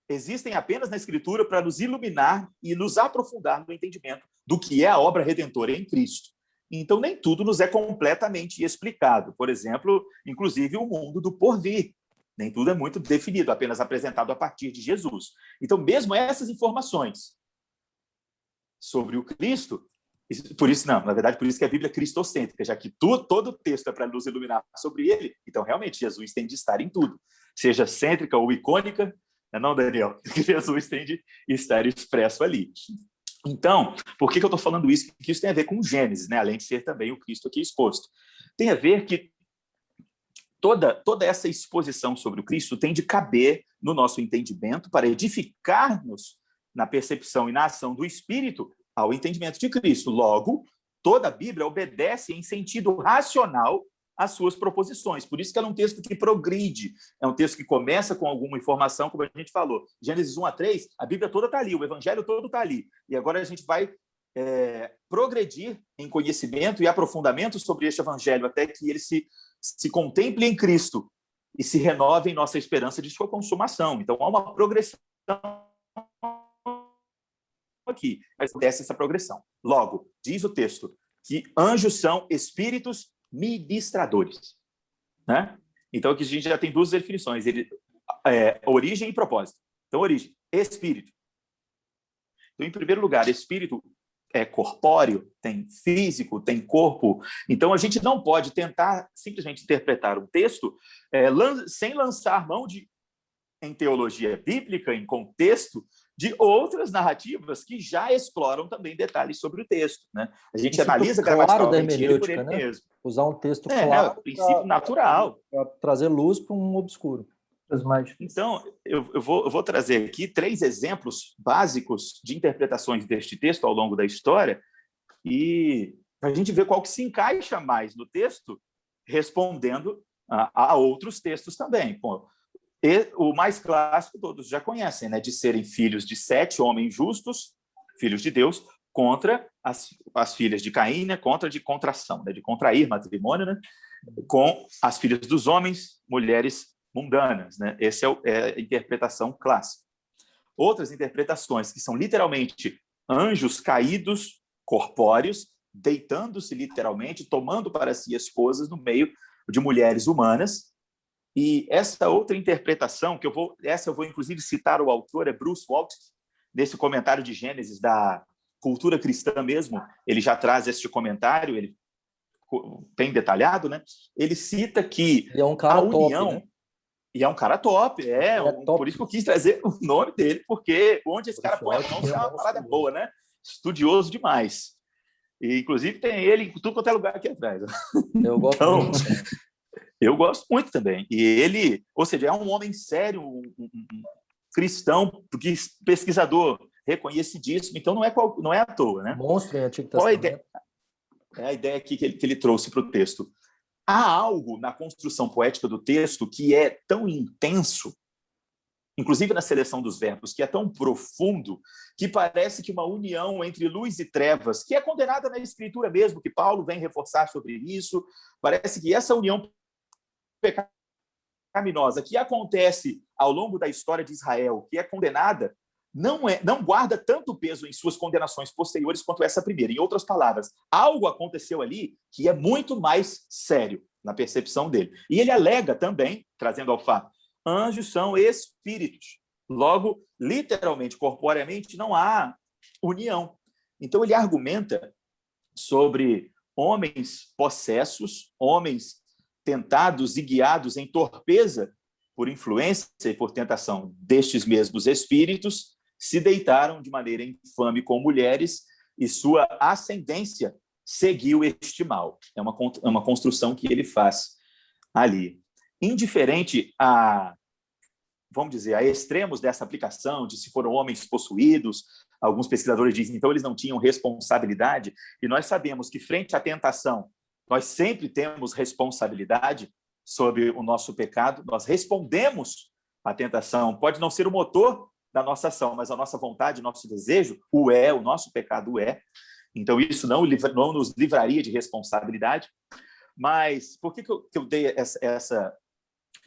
[SPEAKER 3] existem apenas na Escritura para nos iluminar e nos aprofundar no entendimento do que é a obra redentora em Cristo. Então, nem tudo nos é completamente explicado. Por exemplo, inclusive o mundo do porvir. Nem tudo é muito definido, apenas apresentado a partir de Jesus. Então, mesmo essas informações sobre o Cristo, por isso que a Bíblia é cristocêntrica, já que todo o texto é para nos iluminar sobre ele, então, realmente, Jesus tem de estar em tudo. Seja cêntrica ou icônica, não, Daniel? Jesus tem de estar expresso ali. Então, por que eu estou falando isso? Porque isso tem a ver com Gênesis, né? Além de ser também o Cristo aqui exposto. Tem a ver que toda essa exposição sobre o Cristo tem de caber no nosso entendimento para edificar-nos na percepção e na ação do Espírito ao entendimento de Cristo. Logo, toda a Bíblia obedece em sentido racional às suas proposições. Por isso que ela é um texto que progride, é um texto que começa com alguma informação, como a gente falou. Gênesis 1 a 3, a Bíblia toda está ali, o Evangelho todo está ali. E agora a gente vai progredir em conhecimento e aprofundamento sobre este Evangelho, até que ele se contemple em Cristo e se renove em nossa esperança de sua consumação. Então, há uma progressão aqui, mas acontece essa progressão. Logo, diz o texto que anjos são espíritos ministradores, né? Então, aqui a gente já tem duas definições, origem e propósito. Então, origem, espírito. Então, em primeiro lugar, espírito é corpóreo, tem físico, tem corpo. Então, a gente não pode tentar simplesmente interpretar um texto sem lançar mão em teologia bíblica, em contexto, de outras narrativas que já exploram também detalhes sobre o texto, né? A gente analisa gramaticalmente ele por ele mesmo.
[SPEAKER 1] Usar um texto claro,
[SPEAKER 3] princípio natural.
[SPEAKER 1] Para trazer luz para um obscuro.
[SPEAKER 3] Então, eu vou trazer aqui 3 exemplos básicos de interpretações deste texto ao longo da história e a gente ver qual que se encaixa mais no texto, respondendo a outros textos também. Bom, o mais clássico todos já conhecem, né, de serem filhos de 7 homens justos, filhos de Deus, contra as filhas de Caim, né, de contração, né, de contrair matrimônio, né, com as filhas dos homens, mulheres mundanas, né? Essa é a interpretação clássica. Outras interpretações que são literalmente anjos caídos, corpóreos, deitando-se literalmente, tomando para si esposas no meio de mulheres humanas. E essa outra interpretação, eu vou inclusive citar o autor, é Bruce Waltke, nesse comentário de Gênesis da cultura cristã mesmo, ele já traz este comentário, ele bem detalhado, né? Ele cita que
[SPEAKER 1] é um cara
[SPEAKER 3] a união...
[SPEAKER 1] top, né?
[SPEAKER 3] E é um cara top, top. Por isso que eu quis trazer o nome dele, porque onde esse cara põe a mão, é uma parada boa, né? Estudioso demais. E, inclusive, tem ele em tudo quanto é lugar aqui atrás.
[SPEAKER 1] Eu gosto muito.
[SPEAKER 3] Eu gosto muito também. E ele, ou seja, é um homem sério, um cristão, pesquisador, reconhecidíssimo, então não é à toa, né?
[SPEAKER 1] Monstro em Antigo Testamento.
[SPEAKER 3] É a ideia aqui que ele trouxe para o texto. Há algo na construção poética do texto que é tão intenso, inclusive na seleção dos verbos, que é tão profundo, que parece que uma união entre luz e trevas, que é condenada na Escritura mesmo, que Paulo vem reforçar sobre isso, parece que essa união pecaminosa que acontece ao longo da história de Israel, que é condenada, não guarda tanto peso em suas condenações posteriores quanto essa primeira. Em outras palavras, algo aconteceu ali que é muito mais sério na percepção dele. E ele alega também, trazendo ao fato, anjos são espíritos. Logo, literalmente, corporeamente, não há união. Então, ele argumenta sobre homens possessos, homens tentados e guiados em torpeza por influência e por tentação destes mesmos espíritos, se deitaram de maneira infame com mulheres e sua ascendência seguiu este mal. É uma construção que ele faz ali. Indiferente vamos dizer, a extremos dessa aplicação, de se foram homens possuídos, alguns pesquisadores dizem, então eles não tinham responsabilidade, e nós sabemos que frente à tentação, nós sempre temos responsabilidade sobre o nosso pecado, nós respondemos à tentação, pode não ser o motor da nossa ação, mas a nossa vontade, o nosso desejo, o nosso pecado é. Então, isso não nos livraria de responsabilidade. Mas por que eu dei essa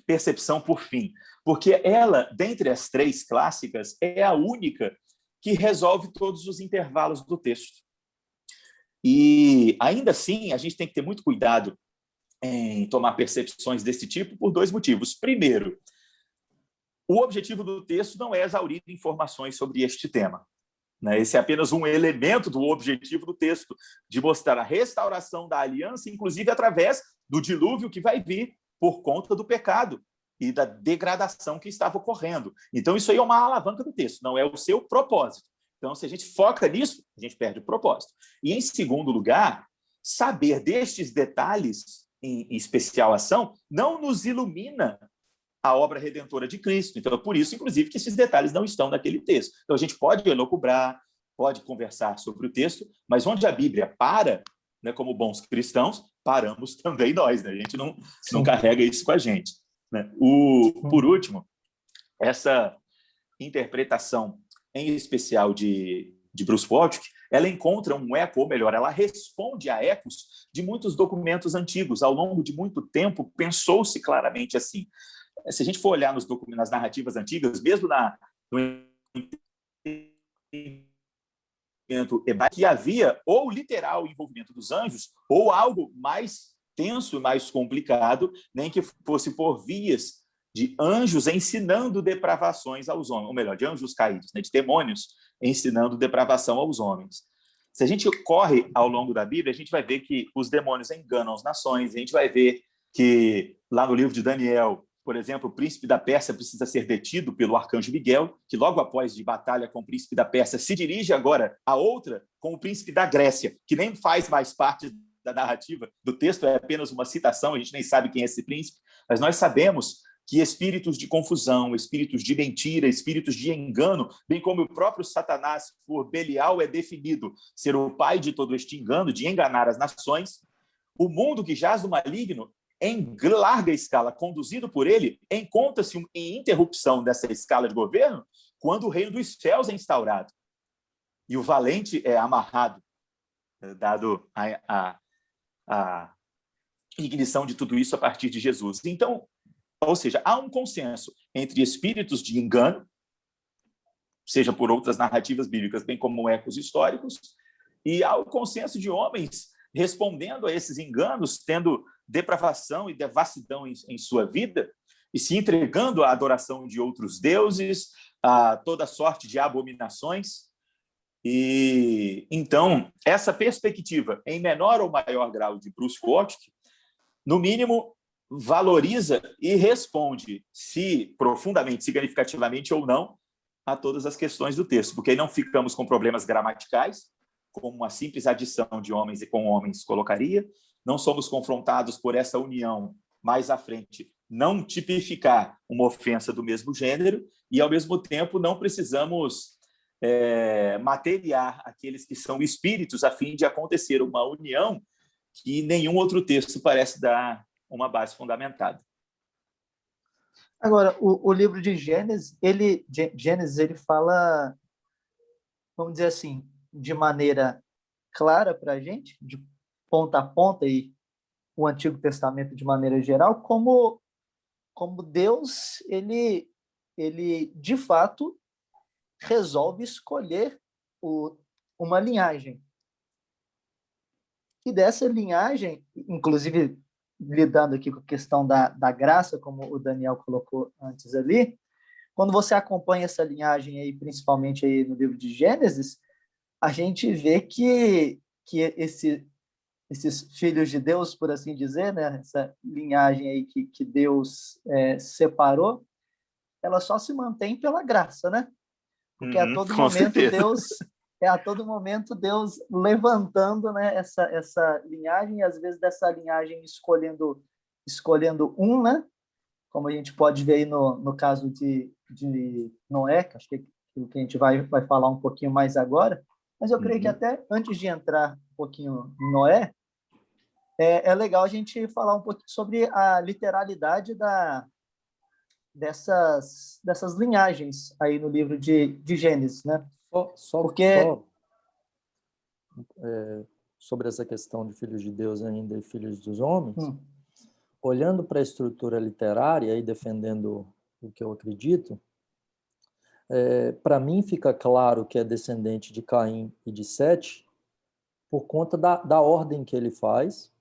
[SPEAKER 3] percepção por fim? Porque ela, dentre as 3 clássicas, é a única que resolve todos os intervalos do texto. E, ainda assim, a gente tem que ter muito cuidado em tomar percepções desse tipo por 2 motivos. Primeiro, o objetivo do texto não é exaurir informações sobre este tema, né? Esse é apenas um elemento do objetivo do texto, de mostrar a restauração da aliança, inclusive através do dilúvio que vai vir por conta do pecado e da degradação que estava ocorrendo. Então, isso aí é uma alavanca do texto, não é o seu propósito. Então, se a gente foca nisso, a gente perde o propósito. E, em segundo lugar, saber destes detalhes, em especial ação, não nos ilumina a obra redentora de Cristo. Então, é por isso, inclusive, que esses detalhes não estão naquele texto. Então, a gente pode elocubrar, pode conversar sobre o texto, mas onde a Bíblia para, né, como bons cristãos, paramos também nós, né? A gente não carrega isso com a gente, né? Por último, essa interpretação, em especial de Bruce Waltke, ela encontra um eco, ou melhor, ela responde a ecos de muitos documentos antigos. Ao longo de muito tempo, pensou-se claramente assim. Se a gente for olhar nas narrativas antigas, mesmo no hebraico, que havia ou literal envolvimento dos anjos, ou algo mais tenso, mais complicado, nem que fosse por vias de anjos ensinando depravações aos homens, ou melhor, de anjos caídos, né, de demônios ensinando depravação aos homens. Se a gente corre ao longo da Bíblia, a gente vai ver que os demônios enganam as nações, a gente vai ver que lá no livro de Daniel, por exemplo, o príncipe da Pérsia precisa ser detido pelo arcanjo Miguel, que logo após de batalha com o príncipe da Pérsia se dirige agora a outra com o príncipe da Grécia, que nem faz mais parte da narrativa do texto, é apenas uma citação, a gente nem sabe quem é esse príncipe, mas nós sabemos que espíritos de confusão, espíritos de mentira, espíritos de engano, bem como o próprio Satanás, por Belial, é definido ser o pai de todo este engano, de enganar as nações, o mundo que jaz no maligno, em larga escala, conduzido por ele, encontra-se em interrupção dessa escala de governo quando o reino dos céus é instaurado. E o valente é amarrado, dado a ignição de tudo isso a partir de Jesus. Então, ou seja, há um consenso entre espíritos de engano, seja por outras narrativas bíblicas, bem como ecos históricos, e há o consenso de homens respondendo a esses enganos, tendo depravação e devassidão em sua vida, e se entregando à adoração de outros deuses, a toda sorte de abominações. E então, essa perspectiva, em menor ou maior grau de Bruce Waltke, no mínimo, valoriza e responde, se profundamente, significativamente ou não, a todas as questões do texto, porque aí não ficamos com problemas gramaticais, como uma simples adição de homens e com homens colocaria, não somos confrontados por essa união mais à frente, não tipificar uma ofensa do mesmo gênero, e, ao mesmo tempo, não precisamos materiar aqueles que são espíritos a fim de acontecer uma união que nenhum outro texto parece dar uma base fundamentada.
[SPEAKER 2] Agora, o livro de Gênesis, ele fala, vamos dizer assim, de maneira clara para a gente, de ponta a ponta, e o Antigo Testamento de maneira geral, como Deus, ele de fato resolve escolher uma linhagem. E dessa linhagem, inclusive lidando aqui com a questão da graça, como o Daniel colocou antes ali, quando você acompanha essa linhagem aí, principalmente aí no livro de Gênesis, a gente vê que esses filhos de Deus, por assim dizer, né, essa linhagem aí que Deus separou, ela só se mantém pela graça, né? Porque a todo momento Deus levantando, né, essa linhagem, e às vezes dessa linhagem escolhendo um, né? Como a gente pode ver aí no caso de Noé, que acho que é o que a gente vai falar um pouquinho mais agora, mas eu creio que até antes de entrar um pouquinho em Noé, é legal a gente falar um pouquinho sobre a literalidade dessas linhagens aí no livro de Gênesis, né?
[SPEAKER 1] Sobre essa questão de filhos de Deus ainda e filhos dos homens, olhando para a estrutura literária e defendendo o que eu acredito, para mim fica claro que é descendente de Caim e de Sete por conta da ordem que ele faz.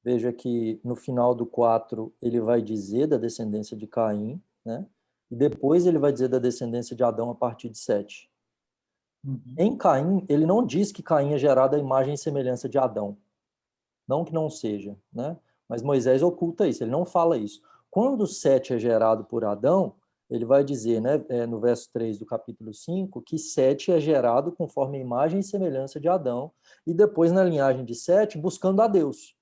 [SPEAKER 1] Veja que no final do 4 ele vai dizer da descendência de Caim, né? E depois ele vai dizer da descendência de Adão a partir de 7. Em Caim, ele não diz que Caim é gerado à imagem e semelhança de Adão. Não que não seja, né? Mas Moisés oculta isso, ele não fala isso. Quando Sete é gerado por Adão, ele vai dizer, né, no verso 3 do capítulo 5, que Sete é gerado conforme a imagem e semelhança de Adão, e depois na linhagem de Sete, buscando a Deus.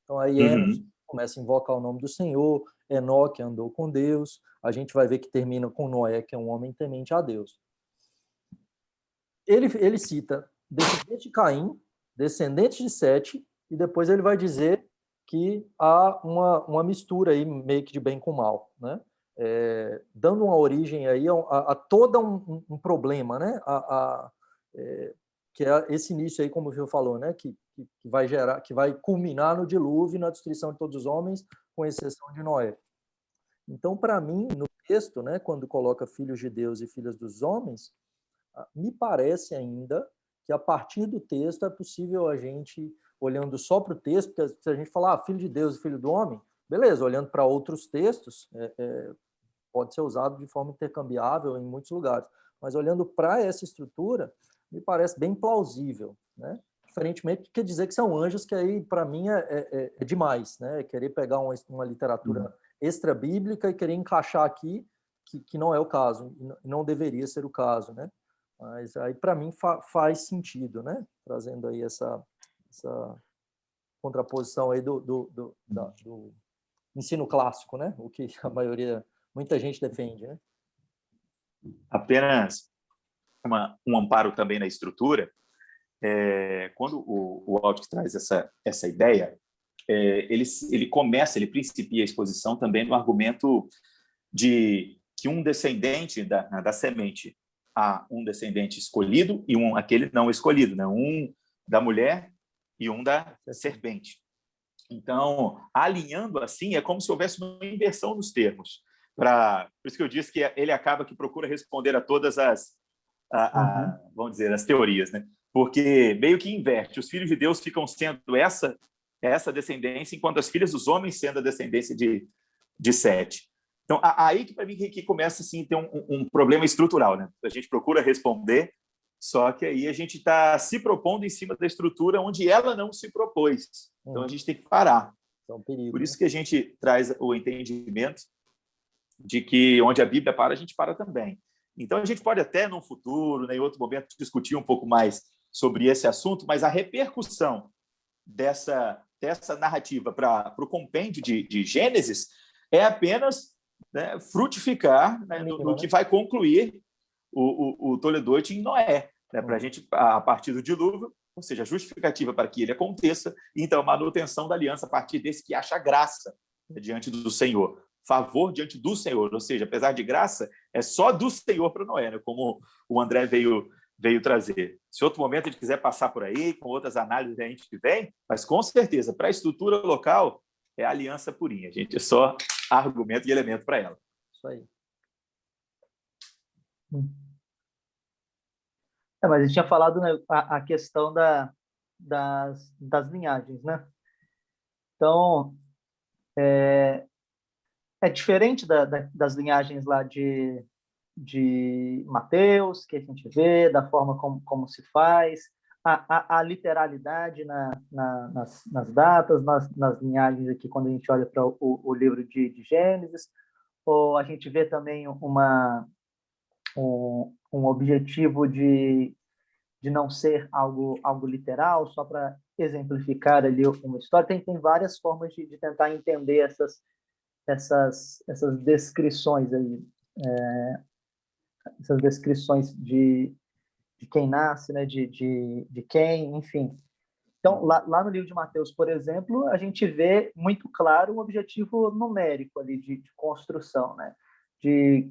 [SPEAKER 1] Então aí Enos começa a invocar o nome do Senhor, Enoque andou com Deus, a gente vai ver que termina com Noé, que é um homem temente a Deus. ele cita descendente de Caim, descendente de Sete, e depois ele vai dizer que há uma mistura aí, meio que de bem com mal, né? Dando uma origem aí a todo um problema, né? Que é esse início aí, como o Gil falou, né? Que vai gerar, que vai culminar no dilúvio e na destruição de todos os homens, com exceção de Noé. Então, para mim, no texto, né, quando coloca filhos de Deus e filhas dos homens, me parece ainda que a partir do texto é possível a gente, olhando só para o texto, porque se a gente falar filho de Deus e filho do homem, beleza, olhando para outros textos, pode ser usado de forma intercambiável em muitos lugares, mas olhando para essa estrutura, me parece bem plausível, né? Diferentemente, quer dizer que são anjos, que aí, para mim, é demais, né? Querer pegar uma literatura extra-bíblica e querer encaixar aqui, que não é o caso, e não deveria ser o caso, né? Mas aí, para mim, faz sentido, né? Trazendo aí essa contraposição aí do ensino clássico, né? O que a maioria, muita gente defende, né?
[SPEAKER 3] Apenas um amparo também na estrutura. Quando o Altman traz essa ideia, ele principia a exposição também no argumento de que um descendente da semente há um descendente escolhido e aquele não escolhido, né? Um da mulher e um da serpente. Então, alinhando assim, é como se houvesse uma inversão nos termos. Por isso que eu disse que ele acaba que procura responder a todas vamos dizer, as teorias, né? Porque meio que inverte. Os filhos de Deus ficam sendo essa descendência, enquanto as filhas dos homens sendo a descendência de Sete. Então, aí que para mim que começa assim ter um problema estrutural, né? A gente procura responder, só que aí a gente está se propondo em cima da estrutura onde ela não se propôs. Então a gente tem que parar.
[SPEAKER 1] É um perigo,
[SPEAKER 3] por isso que a gente traz o entendimento de que onde a Bíblia para, a gente para também. Então a gente pode até, num futuro, né, em outro momento, discutir um pouco mais sobre esse assunto, mas a repercussão dessa narrativa para o compêndio de Gênesis é apenas, né, frutificar, né, no que vai concluir o Toledoite em Noé, né, para a gente, a partir do dilúvio, ou seja, justificativa para que ele aconteça, e então a manutenção da aliança a partir desse que acha graça, né, diante do Senhor, favor diante do Senhor, ou seja, apesar de graça, é só do Senhor para Noé, né, como o André veio trazer. Se outro momento ele quiser passar por aí, com outras análises a gente vem, mas com certeza, para a estrutura local, é a aliança purinha, gente, é só argumento e elemento para ela.
[SPEAKER 1] Isso aí.
[SPEAKER 2] Mas a gente tinha falado, né, a questão das linhagens, né? Então, é diferente das linhagens lá de Mateus, que a gente vê, da forma como se faz, a literalidade nas datas, nas linhagens aqui, quando a gente olha para o livro de Gênesis, ou a gente vê também um objetivo de não ser algo literal, só para exemplificar ali uma história. Tem várias formas de tentar entender essas descrições aí, essas descrições de quem nasce, né, de quem, enfim. Então, lá no livro de Mateus, por exemplo, a gente vê muito claro um objetivo numérico ali de construção, né? De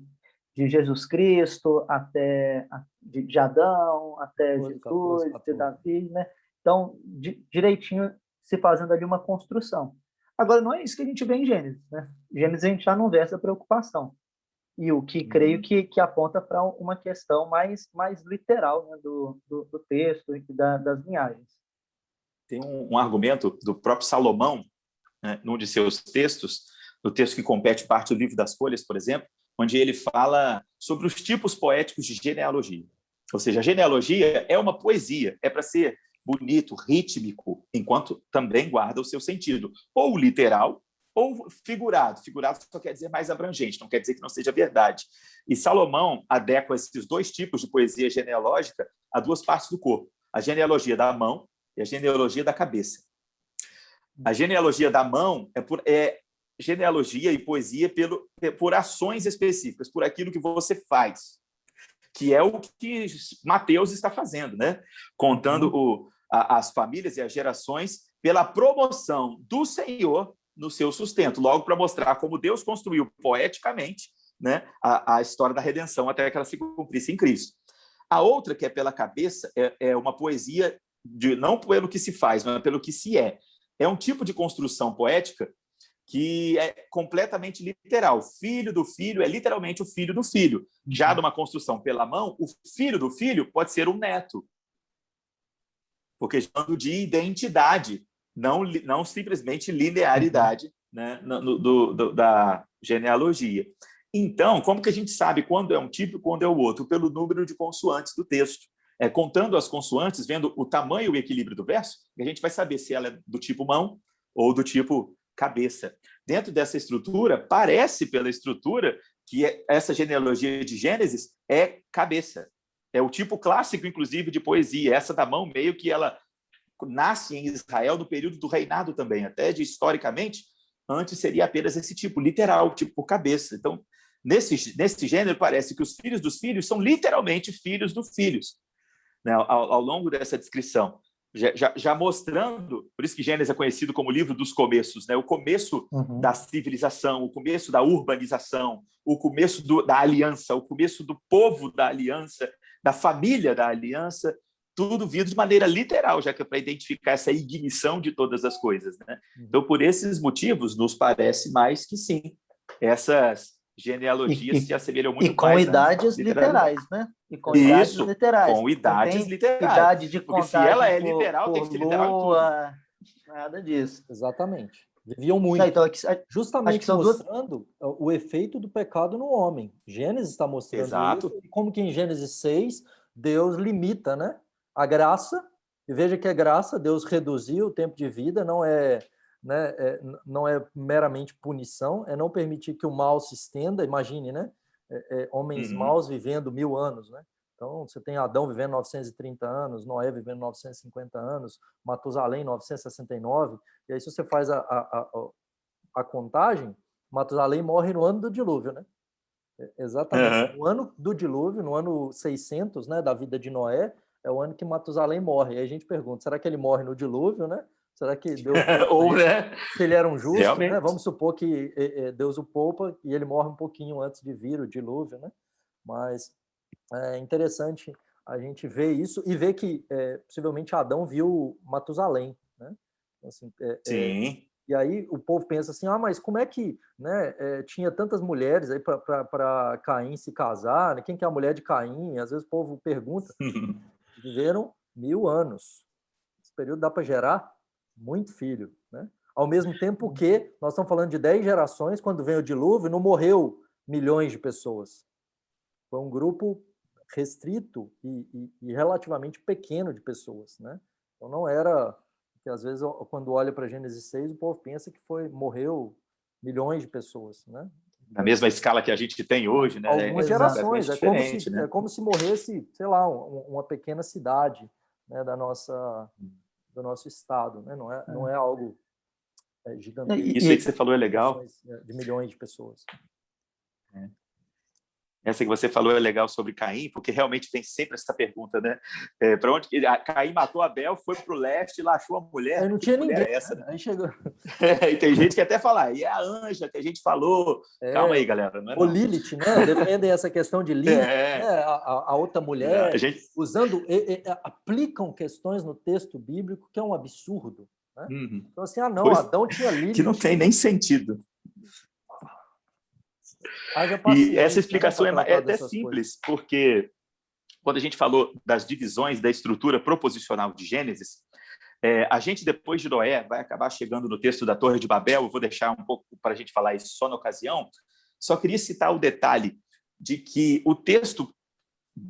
[SPEAKER 2] Jesus Cristo até de Adão, até Jesus, de Davi, né? Então, direitinho se fazendo ali uma construção. Agora, não é isso que a gente vê em Gênesis, né? Gênesis a gente já não vê essa preocupação. E o que creio que aponta para uma questão mais literal, né, do texto e das linhagens.
[SPEAKER 3] Tem um argumento do próprio Salomão, né, num de seus textos, no texto que compete parte do Livro das Folhas, por exemplo, onde ele fala sobre os tipos poéticos de genealogia. Ou seja, a genealogia é uma poesia, é para ser bonito, rítmico, enquanto também guarda o seu sentido, ou literal, ou figurado. Figurado só quer dizer mais abrangente, não quer dizer que não seja verdade. E Salomão adequa esses dois tipos de poesia genealógica a duas partes do corpo, a genealogia da mão e a genealogia da cabeça. A genealogia da mão é genealogia e poesia por ações específicas, por aquilo que você faz. que é o que Mateus está fazendo, né? Contando as famílias e as gerações pela promoção do Senhor no seu sustento, logo para mostrar como Deus construiu poeticamente, né, a história da redenção até que ela se cumprisse em Cristo. A outra, que é pela cabeça, é uma poesia não pelo que se faz, mas pelo que se é. É um tipo de construção poética que é completamente literal. Filho do filho é literalmente o filho do filho. Já numa construção pela mão, o filho do filho pode ser um neto. Porque chamando de identidade, não simplesmente linearidade, né, da genealogia. Então, como que a gente sabe quando é um tipo e quando é o outro? Pelo número de consoantes do texto. Contando as consoantes, vendo o tamanho e o equilíbrio do verso, a gente vai saber se ela é do tipo mão ou do tipo cabeça. Dentro dessa estrutura, parece pela estrutura que essa genealogia de Gênesis é cabeça. É o tipo clássico, inclusive, de poesia. Essa da mão, meio que ela nasce em Israel no período do reinado também. Até historicamente, antes seria apenas esse tipo, literal, tipo por cabeça. Então, nesse gênero, parece que os filhos dos filhos são literalmente filhos dos filhos, né, ao longo dessa descrição. Já mostrando, por isso que Gênesis é conhecido como o livro dos começos, né? O começo da civilização, o começo da urbanização, o começo da aliança, o começo do povo da aliança, da família da aliança, tudo vindo de maneira literal, já que é para identificar essa ignição de todas as coisas, né? Então, por esses motivos, nos parece mais que sim, essas genealogias se assemelham muito
[SPEAKER 2] com
[SPEAKER 3] mais
[SPEAKER 2] idades literais, né? E com idades
[SPEAKER 3] Isso,
[SPEAKER 2] literais.
[SPEAKER 3] com idades literais.
[SPEAKER 2] Idade de
[SPEAKER 3] porque se ela é literal,
[SPEAKER 2] por
[SPEAKER 3] tem que ser literal em tudo.
[SPEAKER 2] Nada disso.
[SPEAKER 1] Exatamente. Viviam muito.
[SPEAKER 2] Então,
[SPEAKER 1] justamente mostrando o efeito do pecado no homem. Gênesis está mostrando isso. E como que em Gênesis 6, Deus limita, né, a graça. E veja que a graça, Deus reduziu o tempo de vida, não é meramente punição, é não permitir que o mal se estenda. Imagine, né? Homens maus vivendo 1000 anos, né? Então, você tem Adão vivendo 930 anos, Noé vivendo 950 anos, Matusalém 969, e aí se você faz a contagem, Matusalém morre no ano do dilúvio, né? Exatamente. No ano do dilúvio, no ano 600, né, da vida de Noé, é o ano que Matusalém morre. E aí a gente pergunta, será que ele morre no dilúvio, né? Será que Deus...
[SPEAKER 3] Ou, né?
[SPEAKER 1] Se ele era um justo, né? Vamos supor que Deus o poupa e ele morre um pouquinho antes de vir o dilúvio, né? Mas é interessante a gente ver isso e ver que possivelmente Adão viu Matusalém, né? Assim,
[SPEAKER 3] Sim.
[SPEAKER 1] E aí o povo pensa assim, mas como é que, né, tinha tantas mulheres aí para Caim se casar, né? Quem que é a mulher de Caim? Às vezes o povo pergunta. Viveram 1000 anos. Esse período dá para gerar muito filho, né? Ao mesmo tempo que nós estamos falando de 10 gerações, quando vem o dilúvio, não morreu milhões de pessoas. Foi um grupo restrito e relativamente pequeno de pessoas, né? Então não era que às vezes quando olha para Gênesis 6, o povo pensa que morreu milhões de pessoas, né?
[SPEAKER 3] Na mesma escala que a gente tem hoje, né?
[SPEAKER 1] Algumas gerações,
[SPEAKER 3] né?
[SPEAKER 1] É como se morresse, sei lá, uma pequena cidade, né, do nosso estado, né? Não é algo gigantesco.
[SPEAKER 3] Isso aí que você falou é legal.
[SPEAKER 1] De milhões de pessoas.
[SPEAKER 3] Essa que você falou é legal sobre Caim, porque realmente tem sempre essa pergunta, né? Para onde Caim matou Abel, foi para o leste, lá achou a mulher.
[SPEAKER 1] Aí não tinha ninguém.
[SPEAKER 3] Essa, né?
[SPEAKER 1] Aí chegou.
[SPEAKER 3] E tem gente que até fala, e é a Anja que a gente falou. Calma aí, galera. Não é
[SPEAKER 1] o Lilith, né? Defendem essa questão de Lilith, né? a outra mulher, aplicam questões no texto bíblico que é um absurdo. Né? Então, assim, Adão tinha Lilith.
[SPEAKER 3] Que não tem nem sentido. E essa explicação é até simples, porque quando a gente falou das divisões da estrutura proposicional de Gênesis, a gente, depois de Noé, vai acabar chegando no texto da Torre de Babel. Eu vou deixar um pouco para a gente falar isso só na ocasião. Só queria citar o detalhe de que o texto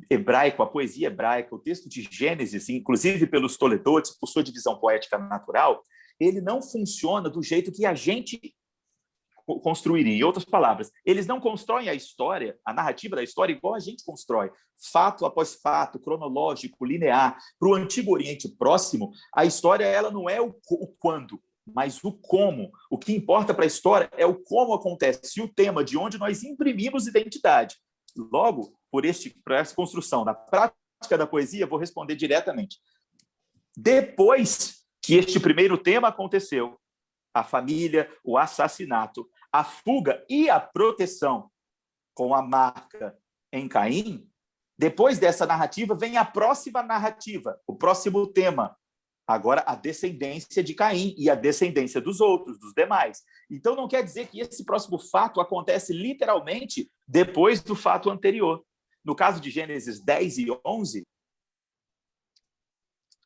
[SPEAKER 3] hebraico, a poesia hebraica, o texto de Gênesis, inclusive pelos Toledotes, por sua divisão poética natural, ele não funciona do jeito que a gente construiria. Em outras palavras, eles não constroem a história, a narrativa da história, igual a gente constrói, fato após fato, cronológico, linear. Para o Antigo Oriente Próximo, a história ela não é o quando, mas o como. O que importa para a história é o como acontece, e o tema de onde nós imprimimos identidade. logo, por essa construção da prática da poesia, vou responder diretamente. Depois que este primeiro tema aconteceu, a família, o assassinato, a fuga e a proteção com a marca em Caim, depois dessa narrativa vem a próxima narrativa, o próximo tema. Agora, a descendência de Caim e a descendência dos outros, dos demais. Então, não quer dizer que esse próximo fato acontece literalmente depois do fato anterior. No caso de Gênesis 10 e 11,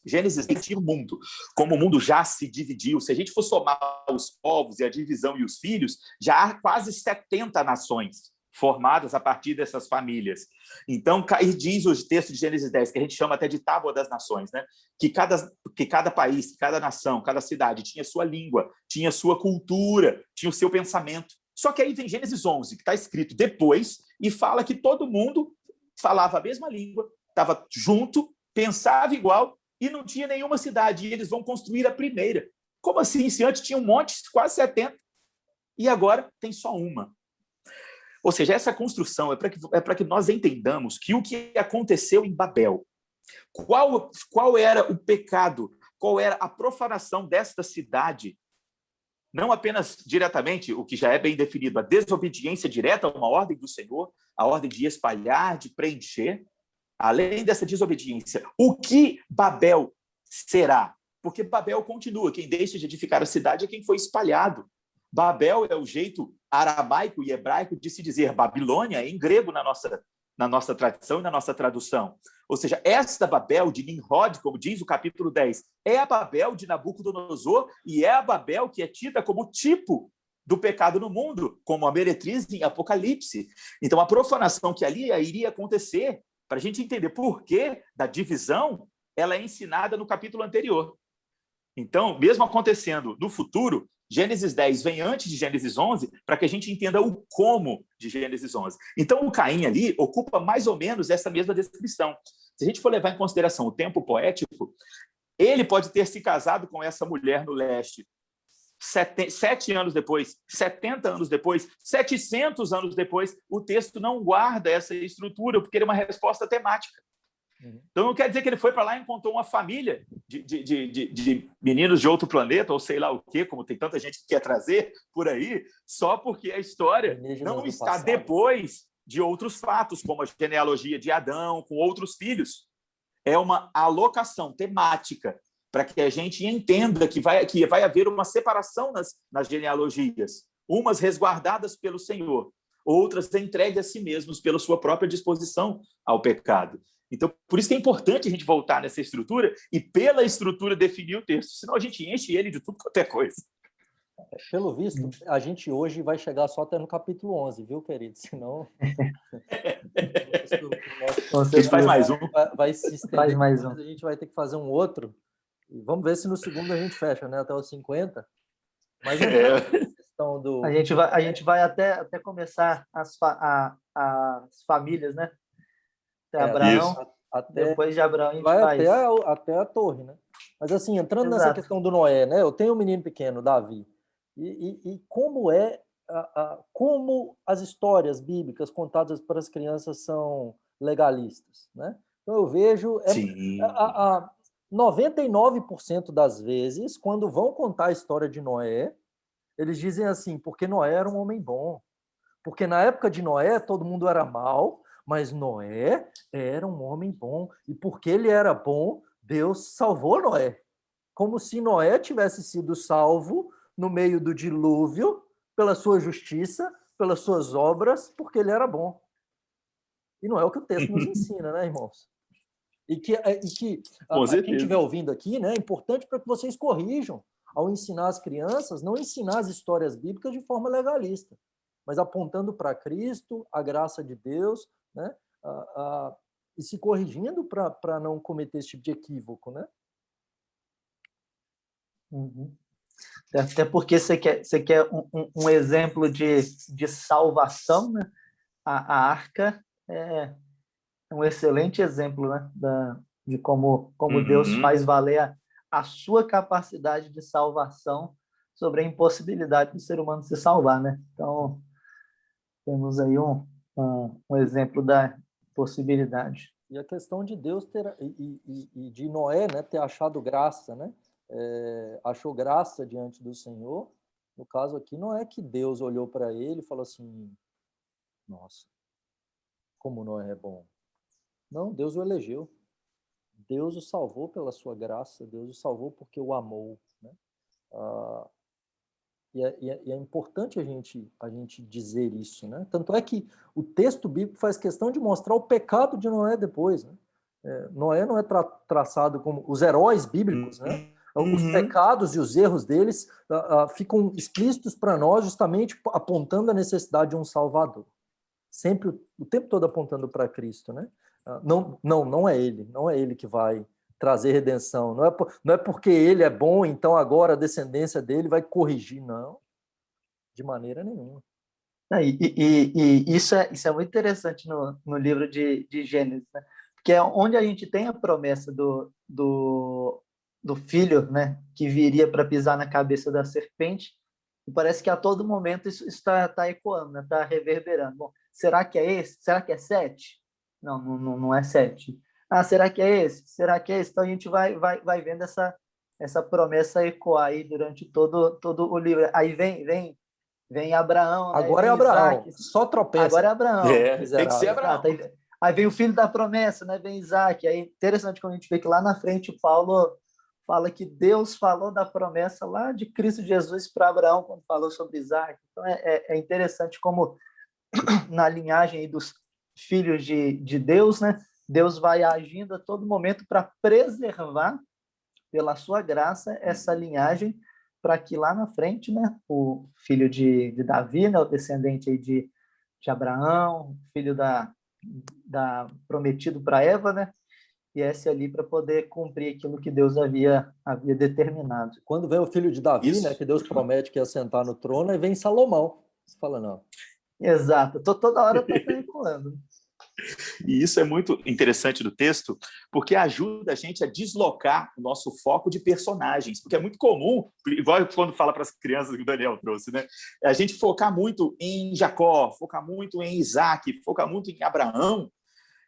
[SPEAKER 3] Gênesis tinha o mundo. Como o mundo já se dividiu, se a gente for somar os povos e a divisão e os filhos, já há quase 70 nações formadas a partir dessas famílias. Então, diz o texto de Gênesis 10, que a gente chama até de Tábua das Nações, né? que cada país, cada nação, cada cidade tinha sua língua, tinha sua cultura, tinha o seu pensamento. Só que aí vem Gênesis 11, que está escrito depois, e fala que todo mundo falava a mesma língua, estava junto, pensava igual, e não tinha nenhuma cidade, e eles vão construir a primeira. Como assim? Se antes tinha um monte, quase 70, e agora tem só uma. Ou seja, essa construção é para que nós entendamos que o que aconteceu em Babel, qual era o pecado, qual era a profanação desta cidade, não apenas diretamente, o que já é bem definido, a desobediência direta a uma ordem do Senhor, a ordem de espalhar, de preencher, além dessa desobediência, o que Babel será? Porque Babel continua, quem deixa de edificar a cidade é quem foi espalhado. Babel é o jeito aramaico e hebraico de se dizer Babilônia em grego na nossa tradição e na nossa tradução. Ou seja, esta Babel de Nimrod, como diz o capítulo 10, é a Babel de Nabucodonosor e é a Babel que é tida como tipo do pecado no mundo, como a meretriz em Apocalipse. Então, a profanação que ali iria acontecer, para a gente entender por que da divisão, ela é ensinada no capítulo anterior. Então, mesmo acontecendo no futuro, Gênesis 10 vem antes de Gênesis 11 para que a gente entenda o como de Gênesis 11. Então, o Caim ali ocupa mais ou menos essa mesma descrição. Se a gente for levar em consideração o tempo poético, ele pode ter se casado com essa mulher no leste 7 anos depois, 70 anos depois, 700 anos depois. O texto não guarda essa estrutura, porque ele é uma resposta temática. Então, não quer dizer que ele foi para lá e encontrou uma família de meninos de outro planeta, ou sei lá o quê, como tem tanta gente que quer trazer por aí, só porque a história não está depois de outros fatos, como a genealogia de Adão, com outros filhos. É uma alocação temática para que a gente entenda que vai haver uma separação nas genealogias, umas resguardadas pelo Senhor, outras entregues a si mesmos pela sua própria disposição ao pecado. Então, por isso que é importante a gente voltar nessa estrutura e, pela estrutura, definir o texto. Senão a gente enche ele de tudo quanto é coisa.
[SPEAKER 1] Pelo visto, a gente hoje vai chegar só até no capítulo 11, viu, querido? Senão...
[SPEAKER 3] a gente faz mais um.
[SPEAKER 1] Vai se estender mais um. A gente vai ter que fazer um outro. E vamos ver se no segundo a gente fecha, né? Até os 50. Mas a questão do...
[SPEAKER 2] A gente vai até começar as famílias, né? Até Abraão, depois de Abraão a gente
[SPEAKER 1] vai até a torre, né? Mas assim, entrando nessa questão do Noé, né? Eu tenho um menino pequeno, Davi, e como como as histórias bíblicas contadas para as crianças são legalistas, né? Então eu vejo 99% das vezes, quando vão contar a história de Noé, eles dizem assim, porque Noé era um homem bom, porque na época de Noé todo mundo era mau, mas Noé era um homem bom. E porque ele era bom, Deus salvou Noé. Como se Noé tivesse sido salvo no meio do dilúvio pela sua justiça, pelas suas obras, porque ele era bom. E não é o que o texto nos ensina, né, irmãos? E que quem estiver ouvindo aqui, né, é importante para que vocês corrijam ao ensinar as crianças, não ensinar as histórias bíblicas de forma legalista, mas apontando para Cristo, a graça de Deus, né? E se corrigindo para não cometer esse tipo de equívoco, né?
[SPEAKER 2] Uhum. Até porque você quer um exemplo de salvação, né? A arca é um excelente exemplo, né? De como Deus faz valer a sua capacidade de salvação sobre a impossibilidade do ser humano se salvar, né? Então, temos aí um um exemplo da possibilidade.
[SPEAKER 1] E a questão de Deus e de Noé, né, ter achado graça, né? Achou graça diante do Senhor. No caso aqui, não é que Deus olhou para ele e falou assim, nossa, como Noé é bom. Não, Deus o elegeu. Deus o salvou pela sua graça, Deus o salvou porque o amou, né? E é importante a gente dizer isso, né? Tanto é que o texto bíblico faz questão de mostrar o pecado de Noé depois, né? Noé não é traçado como os heróis bíblicos, né? Os pecados e os erros deles ficam explícitos para nós justamente apontando a necessidade de um Salvador. Sempre, o tempo todo apontando para Cristo, né? Não é ele que vai trazer redenção. Não é porque ele é bom, então agora a descendência dele vai corrigir, não. De maneira nenhuma.
[SPEAKER 2] E isso é muito interessante no livro de Gênesis, né? Porque é onde a gente tem a promessa do filho, né, que viria para pisar na cabeça da serpente, e parece que a todo momento isso está ecoando, né, está reverberando. Bom, será que é esse? Será que é 7? Não é 7. Ah, será que é esse? Será que é esse? Então a gente vai vendo essa promessa ecoar aí durante todo o livro. Aí vem Abraão, né?
[SPEAKER 1] Agora
[SPEAKER 2] Vem
[SPEAKER 1] é Abraão,
[SPEAKER 2] Isaac.
[SPEAKER 1] só tropeça.
[SPEAKER 2] Agora é Abraão.
[SPEAKER 3] Tem que ser Abraão.
[SPEAKER 2] Aí vem o filho da promessa, né? Vem Isaac. Aí interessante quando a gente vê que lá na frente o Paulo fala que Deus falou da promessa lá de Cristo Jesus para Abraão quando falou sobre Isaac. Então é interessante como na linhagem aí dos filhos de Deus, né? Deus vai agindo a todo momento para preservar pela sua graça essa linhagem para que lá na frente, né, o filho de Davi, né, o descendente aí de Abraão, filho da prometido para Eva, né, viesse ali para poder cumprir aquilo que Deus havia determinado.
[SPEAKER 1] Quando vem o filho de Davi, né, que Deus promete que ia sentar no trono, aí vem Salomão. Você fala, não.
[SPEAKER 2] Exato. Toda hora está ecoando.
[SPEAKER 3] E isso é muito interessante do texto, porque ajuda a gente a deslocar o nosso foco de personagens, porque é muito comum, igual quando fala para as crianças que o Daniel trouxe, né? A gente focar muito em Jacó, focar muito em Isaac, focar muito em Abraão,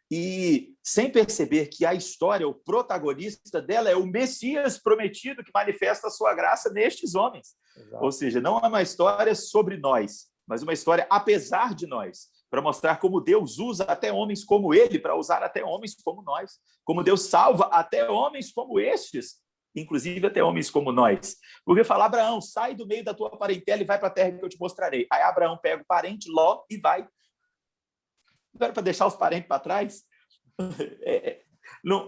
[SPEAKER 3] e sem perceber que a história, o protagonista dela é o Messias prometido que manifesta a sua graça nestes homens. Exato. Ou seja, não é uma história sobre nós, mas uma história apesar de nós, para mostrar como Deus usa até homens como ele, para usar até homens como nós, como Deus salva até homens como estes, inclusive até homens como nós. Porque fala, Abraão, sai do meio da tua parentela e vai para a terra que eu te mostrarei. Aí Abraão pega o parente Ló e vai. Não era para deixar os parentes para trás?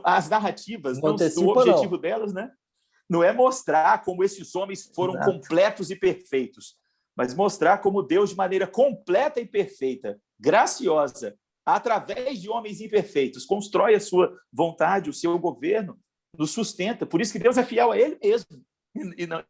[SPEAKER 3] As narrativas, o objetivo delas, né, não é mostrar como esses homens foram completos e perfeitos, mas mostrar como Deus, de maneira completa e perfeita, graciosa, através de homens imperfeitos, constrói a sua vontade, o seu governo, nos sustenta. Por isso que Deus é fiel a ele mesmo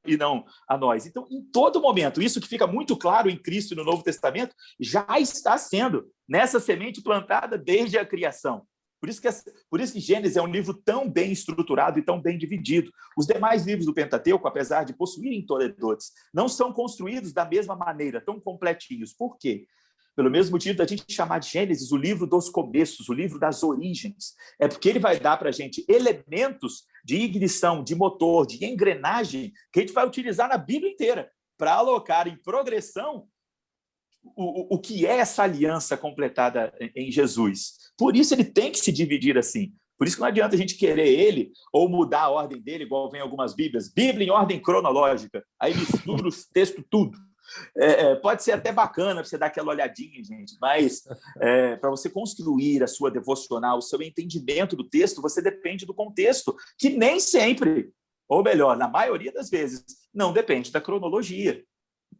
[SPEAKER 3] e não a nós. Então, em todo momento, isso que fica muito claro em Cristo e no Novo Testamento, já está sendo nessa semente plantada desde a criação. Por isso que Gênesis é um livro tão bem estruturado e tão bem dividido. Os demais livros do Pentateuco, apesar de possuírem toledotes, não são construídos da mesma maneira, tão completinhos. Por quê? Pelo mesmo motivo da gente chamar de Gênesis o livro dos começos, o livro das origens. É porque ele vai dar para a gente elementos de ignição, de motor, de engrenagem, que a gente vai utilizar na Bíblia inteira para alocar em progressão o que é essa aliança completada em Jesus. Por isso ele tem que se dividir assim. Por isso que não adianta a gente querer ele ou mudar a ordem dele, igual vem algumas Bíblias. Bíblia em ordem cronológica. Aí mistura os textos tudo. Pode ser até bacana para você dar aquela olhadinha, gente, mas para você construir a sua devocional, o seu entendimento do texto, você depende do contexto, que nem sempre, ou melhor, na maioria das vezes, não depende da cronologia.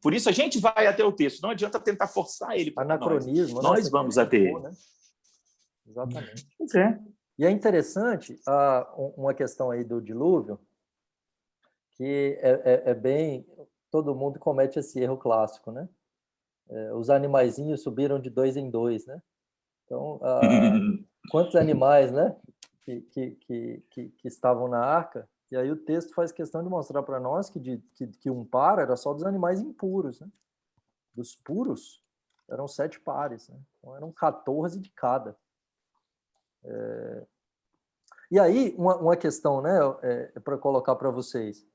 [SPEAKER 3] Por isso a gente vai até o texto, não adianta tentar forçar ele para
[SPEAKER 1] anacronismo,
[SPEAKER 3] nós vamos até ele.
[SPEAKER 1] Né? Exatamente.
[SPEAKER 3] E
[SPEAKER 1] é interessante uma questão aí do dilúvio, que é bem... Todo mundo comete esse erro clássico, né? Os animaizinhos subiram de 2 em 2, né? Então, quantos animais, né? Que estavam na arca? E aí o texto faz questão de mostrar para nós que um par era só dos animais impuros, né? Dos puros, eram 7 pares, né? Então eram 14 de cada. E aí, uma questão, né, para colocar para vocês.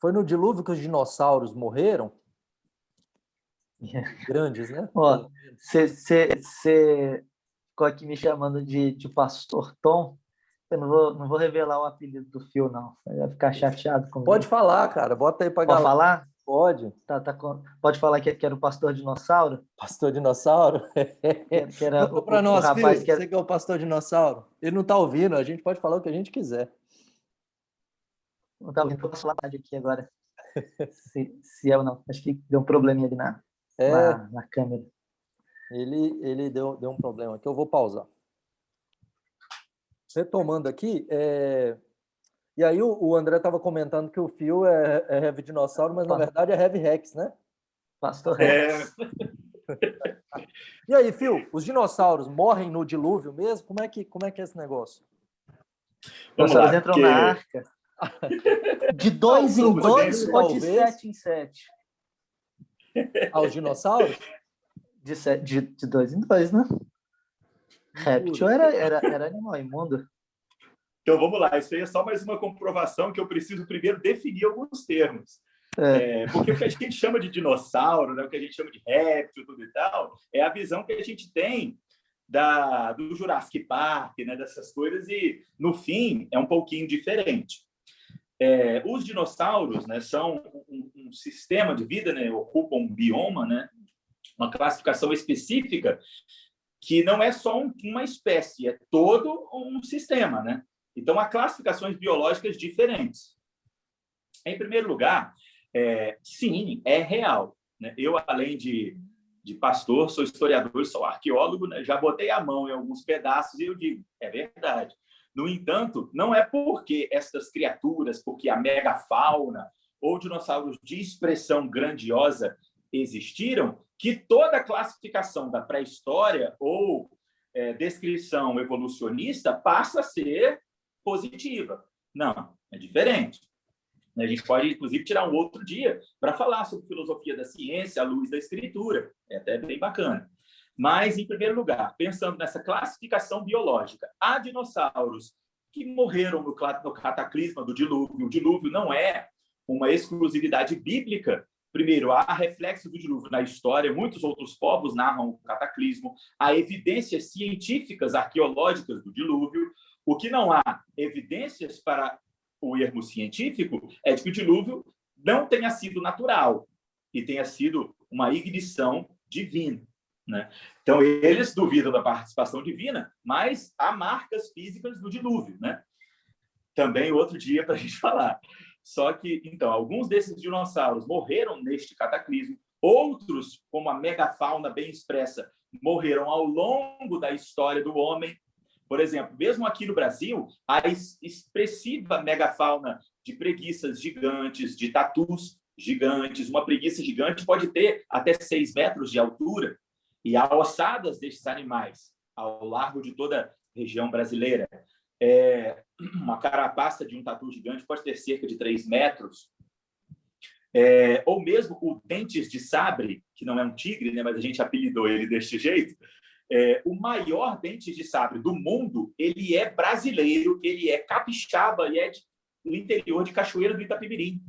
[SPEAKER 1] Foi no dilúvio que os dinossauros morreram? Grandes, né?
[SPEAKER 2] Ó, você ficou aqui me chamando de Pastor Tom. Eu não vou revelar o apelido do Phil, não. Você vai ficar chateado comigo.
[SPEAKER 1] Pode falar, cara. Bota aí para
[SPEAKER 2] Pode
[SPEAKER 1] galera.
[SPEAKER 2] falar?
[SPEAKER 1] Pode.
[SPEAKER 2] Pode falar que era o Pastor Dinossauro?
[SPEAKER 1] Pastor Dinossauro?
[SPEAKER 2] Que era
[SPEAKER 1] Conta para nós,
[SPEAKER 2] o rapaz
[SPEAKER 1] Phil.
[SPEAKER 2] que era...
[SPEAKER 1] Você que é o Pastor Dinossauro. Ele não está ouvindo, a gente pode falar o que a gente quiser.
[SPEAKER 2] Não tá ouvindo, eu posso falar aqui agora. Se é ou não. Acho que deu um probleminha ali na câmera.
[SPEAKER 1] Ele deu um problema aqui, eu vou pausar. Retomando aqui, e aí o André estava comentando que o Phil é Heavy Dinossauro, mas na verdade é Heavy Rex, né?
[SPEAKER 2] Pastor Rex.
[SPEAKER 1] E aí, Phil, os dinossauros morrem no dilúvio mesmo? Como é que é esse negócio?
[SPEAKER 2] Os dinossauros entram na arca de 2 em 2 ou de 7 em 7?
[SPEAKER 1] Os dinossauros?
[SPEAKER 2] De 2 em 2, né? Réptil era animal imundo.
[SPEAKER 3] Então, vamos lá. Isso aí é só mais uma comprovação que eu preciso primeiro definir alguns termos. Porque o que a gente chama de dinossauro, né, o que a gente chama de réptil, tudo e tal, é a visão que a gente tem do Jurassic Park, né, dessas coisas, e, no fim, é um pouquinho diferente. Os dinossauros, né, são um sistema de vida, né, ocupam um bioma, né, uma classificação específica que não é só uma espécie, é todo um sistema, né? Então, há classificações biológicas diferentes. Em primeiro lugar, sim, é real, né? Eu, além de pastor, sou historiador, sou arqueólogo, né? Já botei a mão em alguns pedaços e eu digo, é verdade. No entanto, não é porque essas criaturas, porque a megafauna ou dinossauros de expressão grandiosa existiram, que toda a classificação da pré-história ou descrição evolucionista passa a ser positiva. Não, é diferente. A gente pode, inclusive, tirar um outro dia para falar sobre filosofia da ciência à luz da escritura. É até bem bacana. Mas, em primeiro lugar, pensando nessa classificação biológica, há dinossauros que morreram no cataclisma do dilúvio. O dilúvio não é uma exclusividade bíblica. Primeiro, há reflexo do dilúvio na história, muitos outros povos narram o cataclismo, há evidências científicas, arqueológicas do dilúvio. O que não há evidências para o ermo científico é de que o dilúvio não tenha sido natural e tenha sido uma ignição divina, né? Então, eles duvidam da participação divina, mas há marcas físicas do dilúvio, né? Também outro dia para a gente falar. Só que, então, alguns desses dinossauros morreram neste cataclismo, outros, como a megafauna bem expressa, morreram ao longo da história do homem. Por exemplo, mesmo aqui no Brasil, a expressiva megafauna de preguiças gigantes, de tatus gigantes. Uma preguiça gigante pode ter até 6 metros de altura. E há ossadas desses animais ao largo de toda a região brasileira. Uma carapaça de um tatu gigante pode ter cerca de 3 metros. Ou mesmo o dentes de sabre, que não é um tigre, né, mas a gente apelidou ele deste jeito. O maior dente de sabre do mundo, ele é brasileiro, ele é capixaba e é do interior de Cachoeira do Itapemirim,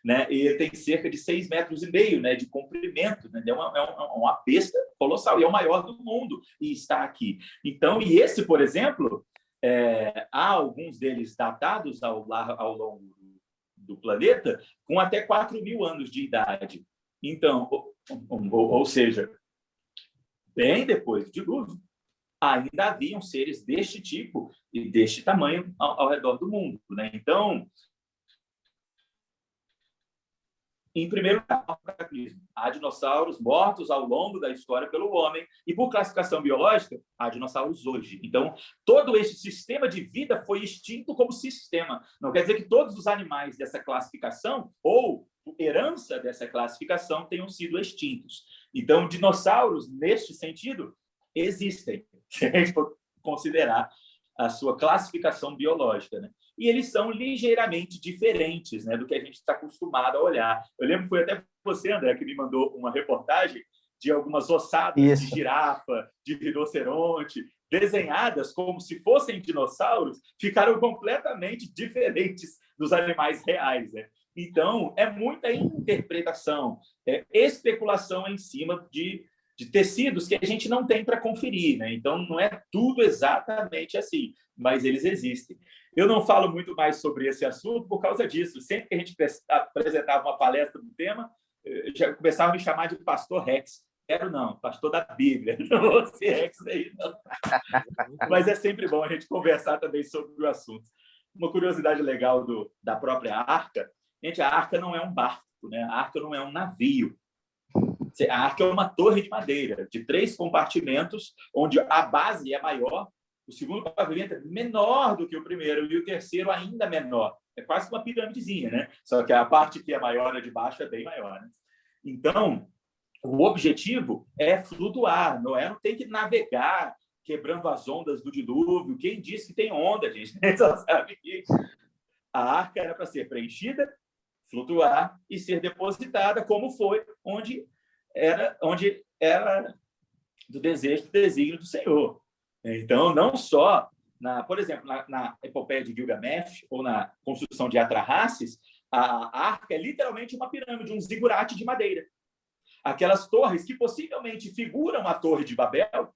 [SPEAKER 3] né? E ele tem cerca de 6,5 metros, né, de comprimento, né? É uma besta colossal e é o maior do mundo e está aqui. Então, e esse, por exemplo, há alguns deles datados ao longo do planeta com até 4.000 anos de idade. Então, ou seja, bem depois do dilúvio, ainda haviam seres deste tipo e deste tamanho ao redor do mundo, né? Então, em primeiro lugar, há dinossauros mortos ao longo da história pelo homem e, por classificação biológica, há dinossauros hoje. Então, todo esse sistema de vida foi extinto como sistema. Não quer dizer que todos os animais dessa classificação ou herança dessa classificação tenham sido extintos. Então, dinossauros, neste sentido, existem, se a gente for considerar a sua classificação biológica, né? E eles são ligeiramente diferentes, né, do que a gente está acostumado a olhar. Eu lembro que foi até você, André, que me mandou uma reportagem de algumas ossadas de girafa, de rinoceronte, desenhadas como se fossem dinossauros, ficaram completamente diferentes dos animais reais, né? Então, é muita interpretação, especulação em cima de tecidos que a gente não tem para conferir, né? Então, não é tudo exatamente assim, mas eles existem. Eu não falo muito mais sobre esse assunto por causa disso. Sempre que a gente apresentava uma palestra do tema, já começava a me chamar de pastor Rex. Quero não, pastor da Bíblia. Não vou ser Rex aí, não. Mas é sempre bom a gente conversar também sobre o assunto. Uma curiosidade legal da própria arca, gente, a arca não é um barco, né? A arca não é um navio. A arca é uma torre de madeira, de 3 compartimentos, onde a base é maior, o segundo pavimento é menor do que o primeiro, e o terceiro ainda menor. É quase uma pirâmidezinha, né? Só que a parte que é maior, a de baixo, é bem maior, né? Então, o objetivo é flutuar. Noé não tem que navegar quebrando as ondas do dilúvio. Quem disse que tem onda, gente? A gente só sabe que a arca era para ser preenchida, flutuar e ser depositada, como foi onde era do desejo, do desígnio do Senhor. Então, não só, por exemplo, na epopeia de Gilgamesh ou na construção de Atrahasis, a arca é literalmente uma pirâmide, um zigurate de madeira. Aquelas torres que possivelmente figuram a Torre de Babel,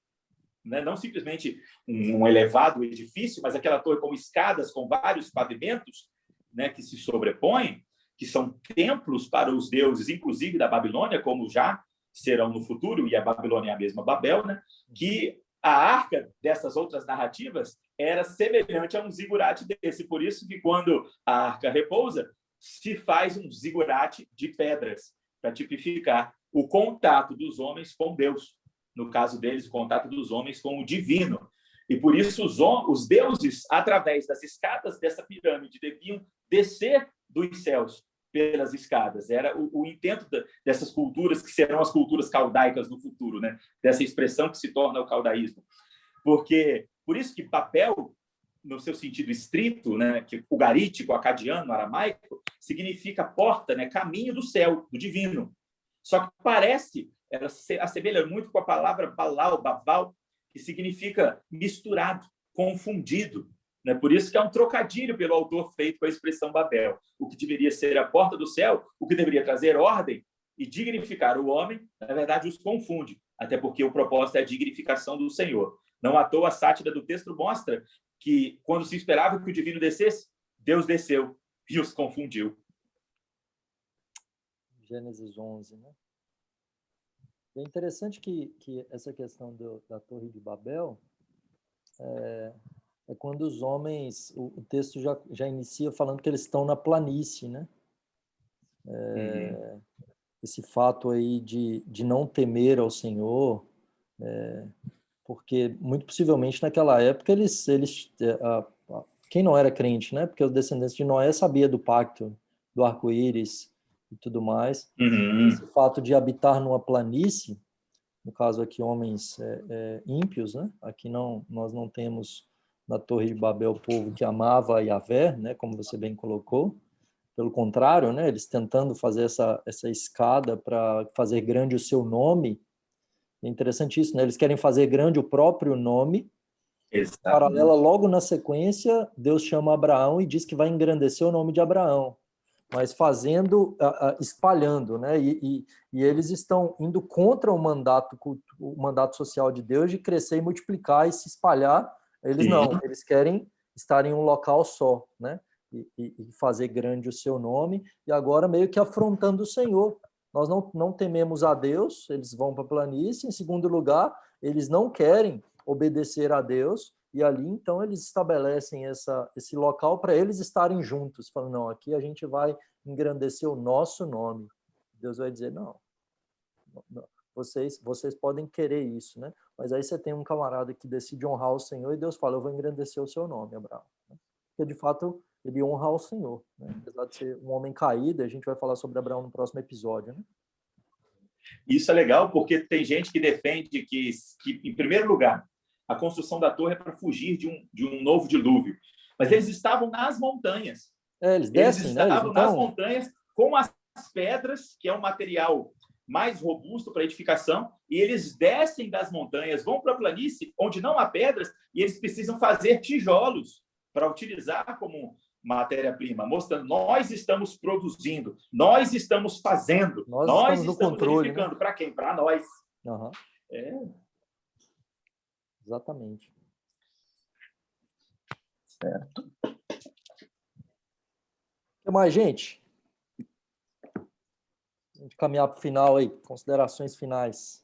[SPEAKER 3] né? Não simplesmente um elevado edifício, mas aquela torre com escadas, com vários pavimentos, né, que se sobrepõem, que são templos para os deuses, inclusive da Babilônia, como já serão no futuro, e a Babilônia é a mesma Babel, né? Que a arca dessas outras narrativas era semelhante a um zigurate desse. Por isso que quando a arca repousa, se faz um zigurate de pedras, para tipificar o contato dos homens com Deus. No caso deles, o contato dos homens com o divino. E por isso os deuses, através das escadas dessa pirâmide, deviam descer dos céus pelas escadas. Era o intento dessas culturas, que serão as culturas caldaicas no futuro, né? Dessa expressão que se torna o caldaísmo. Por isso que Babel, no seu sentido estrito, né, que o garítico, acadiano, aramaico, significa porta, né, caminho do céu, do divino. Só que parece, ela se assemelha muito com a palavra balal, baval, que significa misturado, confundido. Né? Por isso que é um trocadilho pelo autor feito com a expressão Babel. O que deveria ser a porta do céu, o que deveria trazer ordem e dignificar o homem, na verdade, os confunde, até porque o propósito é a dignificação do Senhor. Não à toa a sátira do texto mostra que, quando se esperava que o divino descesse, Deus desceu e os confundiu.
[SPEAKER 1] Gênesis 11, né? É interessante que essa questão da Torre de Babel é quando os homens, o texto já inicia falando que eles estão na planície, né? Esse fato aí de não temer ao Senhor, porque muito possivelmente naquela época quem não era crente, né? Porque os descendentes de Noé sabia do pacto, do arco-íris e tudo mais. Esse fato de habitar numa planície, no caso aqui homens ímpios, né? Aqui nós não temos na Torre de Babel o povo que amava Yahvé, né? Como você bem colocou. Pelo contrário, né? Eles tentando fazer essa escada para fazer grande o seu nome. É interessante isso, né? Eles querem fazer grande o próprio nome. Paralela, logo na sequência, Deus chama Abraão e diz que vai engrandecer o nome de Abraão, mas espalhando, né? E eles estão indo contra o mandato social de Deus de crescer e multiplicar e se espalhar. Eles não, eles querem estar em um local só, né? E fazer grande o seu nome, e agora meio que afrontando o Senhor. Nós não tememos a Deus, eles vão para a planície. Em segundo lugar, eles não querem obedecer a Deus, e ali, então, eles estabelecem esse local para eles estarem juntos, falando, não, aqui a gente vai engrandecer o nosso nome. Deus vai dizer, não, vocês podem querer isso, né? Mas aí você tem um camarada que decide honrar o Senhor, e Deus fala, eu vou engrandecer o seu nome, Abraão. Porque, de fato, ele honra ao Senhor, né? Apesar de ser um homem caído, a gente vai falar sobre Abraão no próximo episódio, né?
[SPEAKER 3] Isso é legal porque tem gente que defende que em primeiro lugar, A construção da torre é para fugir de um novo dilúvio. Mas eles estavam nas montanhas.
[SPEAKER 1] Eles descem,
[SPEAKER 3] eles
[SPEAKER 1] né?
[SPEAKER 3] estavam nas montanhas com as pedras, que é um material mais robusto para edificação, e eles descem das montanhas, vão para a planície, onde não há pedras, e eles precisam fazer tijolos para utilizar como matéria-prima, mostrando, nós estamos produzindo, nós estamos fazendo, nós estamos
[SPEAKER 1] controle,
[SPEAKER 3] edificando.
[SPEAKER 1] Né?
[SPEAKER 3] Para quem? Para nós.
[SPEAKER 1] Uhum. Exatamente.
[SPEAKER 2] Certo.
[SPEAKER 1] O que mais, gente? A gente caminhar para o final aí, considerações finais.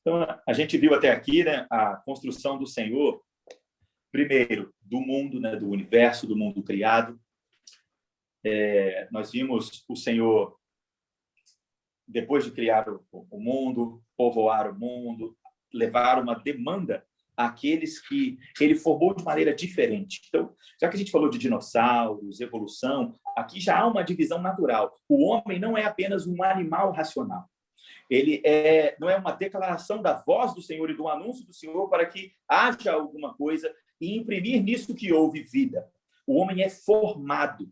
[SPEAKER 3] Então, a gente viu até aqui, né, a construção do Senhor, primeiro, do mundo, né, do universo, do mundo criado. Nós vimos o Senhor, depois de criar o mundo, povoar o mundo, levar uma demanda àqueles que ele formou de maneira diferente. Então, já que a gente falou de dinossauros, evolução, aqui já há uma divisão natural. O homem não é apenas um animal racional. Ele não é uma declaração da voz do Senhor e do anúncio do Senhor para que haja alguma coisa e imprimir nisso que houve vida. O homem é formado,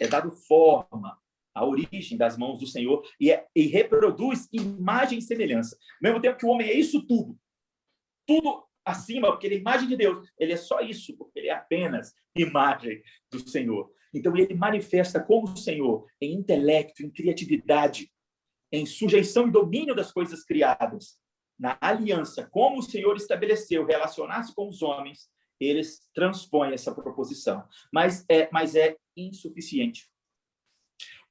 [SPEAKER 3] é dado forma, a origem das mãos do Senhor e reproduz imagem e semelhança. Ao mesmo tempo que o homem é isso tudo acima, porque ele é imagem de Deus. Ele é só isso, porque ele é apenas imagem do Senhor. Então, ele manifesta como o Senhor em intelecto, em criatividade, em sujeição e domínio das coisas criadas. Na aliança, como o Senhor estabeleceu relacionar-se com os homens, eles transpõem essa proposição. Mas é insuficiente.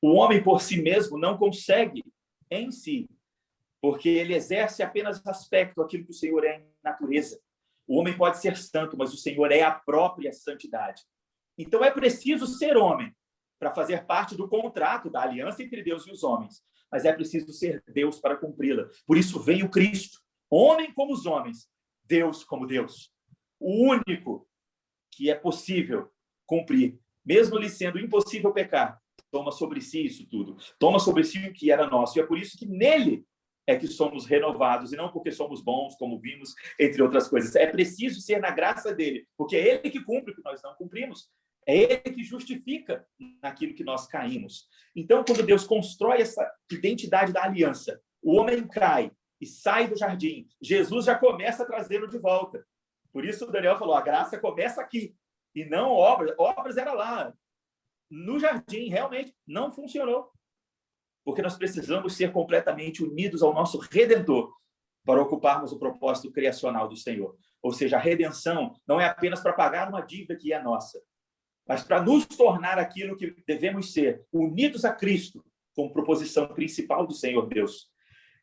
[SPEAKER 3] O homem, por si mesmo, não consegue em si, porque ele exerce apenas aspecto daquilo que o Senhor é em natureza. O homem pode ser santo, mas o Senhor é a própria santidade. Então, é preciso ser homem para fazer parte do contrato, da aliança entre Deus e os homens. Mas é preciso ser Deus para cumpri-la. Por isso vem o Cristo, homem como os homens, Deus como Deus. O único que é possível cumprir, mesmo lhe sendo impossível pecar, toma sobre si isso tudo. Toma sobre si o que era nosso. E é por isso que nele é que somos renovados, e não porque somos bons, como vimos, entre outras coisas. É preciso ser na graça dele, porque é ele que cumpre o que nós não cumprimos. É ele que justifica naquilo que nós caímos. Então, quando Deus constrói essa identidade da aliança, o homem cai e sai do jardim, Jesus já começa a trazê-lo de volta. Por isso o Daniel falou, a graça começa aqui, e não obras. Obras era lá, no jardim, realmente não funcionou. Porque nós precisamos ser completamente unidos ao nosso Redentor para ocuparmos o propósito criacional do Senhor. Ou seja, a redenção não é apenas para pagar uma dívida que é nossa, mas para nos tornar aquilo que devemos ser, unidos a Cristo, como proposição principal do Senhor Deus.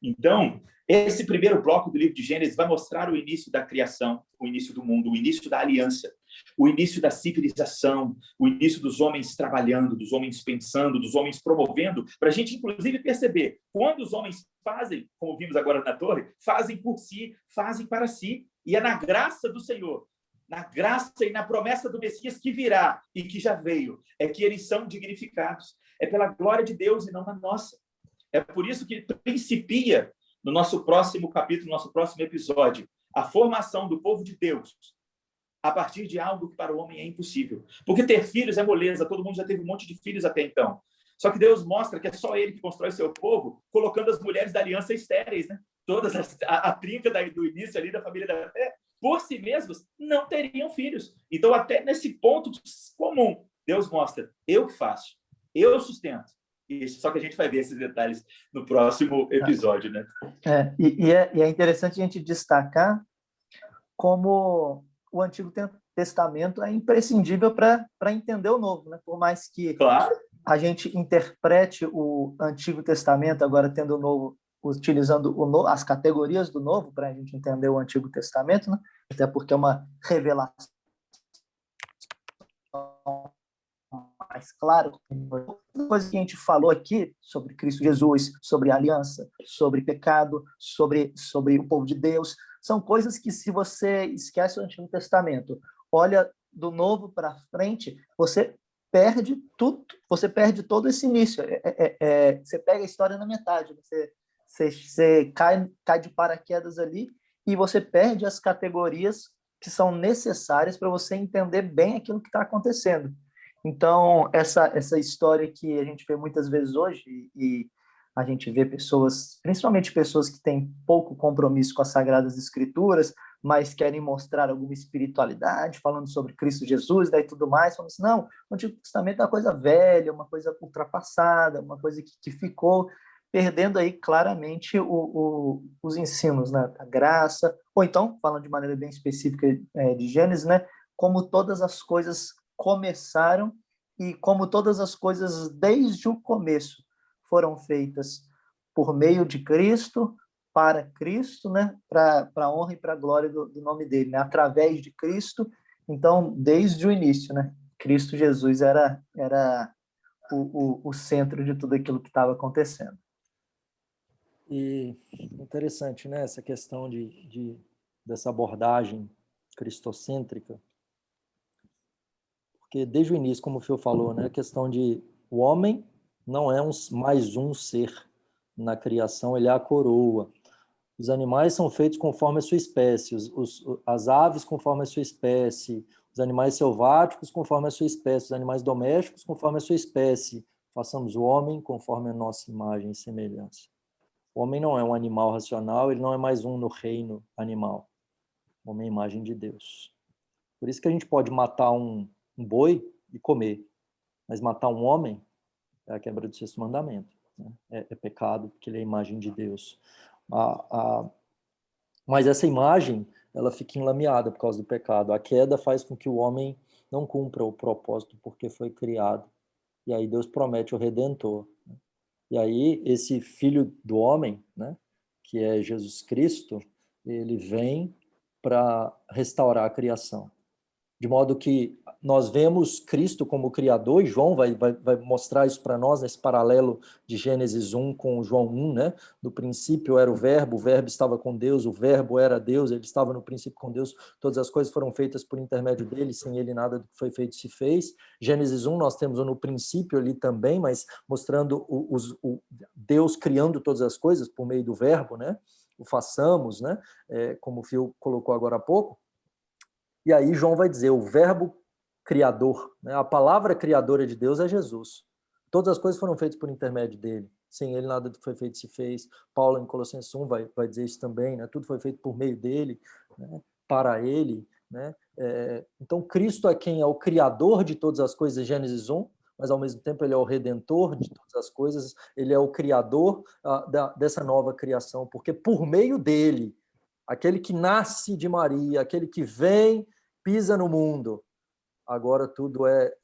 [SPEAKER 3] Então, esse primeiro bloco do livro de Gênesis vai mostrar o início da criação, o início do mundo, o início da aliança, o início da civilização, o início dos homens trabalhando, dos homens pensando, dos homens promovendo, para a gente, inclusive, perceber quando os homens fazem, como vimos agora na torre, fazem por si, fazem para si, e é na graça do Senhor, na graça e na promessa do Messias que virá e que já veio, é que eles são dignificados. É pela glória de Deus e não na nossa. É por isso que principia, no nosso próximo capítulo, no nosso próximo episódio, a formação do povo de Deus a partir de algo que para o homem é impossível. Porque ter filhos é moleza, todo mundo já teve um monte de filhos até então. Só que Deus mostra que é só ele que constrói seu povo, colocando as mulheres da aliança estéreis, né? Todas a trinca do início ali da família da fé, por si mesmas, não teriam filhos. Então, até nesse ponto comum, Deus mostra, eu faço, eu sustento. Só que a gente vai ver esses detalhes no próximo episódio, né?
[SPEAKER 2] E é interessante a gente destacar como o Antigo Testamento é imprescindível para entender o Novo, né? Por mais que a gente interprete o Antigo Testamento, agora tendo o Novo, utilizando as categorias do Novo para a gente entender o Antigo Testamento, né? Até porque é uma revelação mais clara. Coisa que a gente falou aqui sobre Cristo Jesus, sobre aliança, sobre pecado, sobre o povo de Deus, são coisas que, se você esquece o Antigo Testamento, olha do Novo para frente, você perde tudo, você perde todo esse início. Você pega a história na metade, Você cai de paraquedas ali e você perde as categorias que são necessárias para você entender bem aquilo que está acontecendo. Então, essa história que a gente vê muitas vezes hoje, e a gente vê pessoas, principalmente pessoas que têm pouco compromisso com as Sagradas Escrituras, mas querem mostrar alguma espiritualidade, falando sobre Cristo Jesus, daí tudo mais, falando assim, não, o Antigo Testamento é uma coisa velha, uma coisa ultrapassada, uma coisa que ficou, perdendo aí claramente os ensinos, né, da graça, ou então, falando de maneira bem específica de Gênesis, né, como todas as coisas começaram e como todas as coisas desde o começo foram feitas por meio de Cristo, para Cristo, né, para a honra e para a glória do nome dele, né, através de Cristo. Então, desde o início, né, Cristo Jesus era o centro de tudo aquilo que estava acontecendo.
[SPEAKER 1] E interessante, né, essa questão dessa abordagem cristocêntrica, porque desde o início, como o Phil falou, né, a questão de o homem não é mais um ser na criação, ele é a coroa. Os animais são feitos conforme a sua espécie, as aves conforme a sua espécie, os animais selváticos conforme a sua espécie, os animais domésticos conforme a sua espécie. Façamos o homem conforme a nossa imagem e semelhança. O homem não é um animal racional, ele não é mais um no reino animal. O homem é a imagem de Deus. Por isso que a gente pode matar um boi e comer, mas matar um homem é a quebra do sexto mandamento. Né? É pecado, porque ele é a imagem de Deus. Mas essa imagem, ela fica enlameada por causa do pecado. A queda faz com que o homem não cumpra o propósito porque foi criado. E aí Deus promete o Redentor. E aí esse Filho do Homem, né, que é Jesus Cristo, ele vem para restaurar a criação. De modo que nós vemos Cristo como Criador, e João vai mostrar isso para nós, nesse paralelo de Gênesis 1 com João 1, né? No princípio era o verbo estava com Deus, o verbo era Deus, ele estava no princípio com Deus, todas as coisas foram feitas por intermédio dele, sem ele nada do que foi feito se fez. Gênesis 1 nós temos no princípio ali também, mas mostrando Deus criando todas as coisas por meio do verbo, né? O façamos, né? Como o Phil colocou agora há pouco. E aí João vai dizer, o verbo criador, né? A palavra criadora de Deus é Jesus. Todas as coisas foram feitas por intermédio dele. Sem ele nada foi feito se fez. Paulo em Colossenses 1 vai dizer isso também, né? Tudo foi feito por meio dele, né? Para ele, né? Então Cristo é quem é o criador de todas as coisas, Gênesis 1, mas ao mesmo tempo ele é o redentor de todas as coisas, ele é o criador dessa nova criação, porque por meio dele, aquele que nasce de Maria, aquele que vem, pisa no mundo, agora tudo é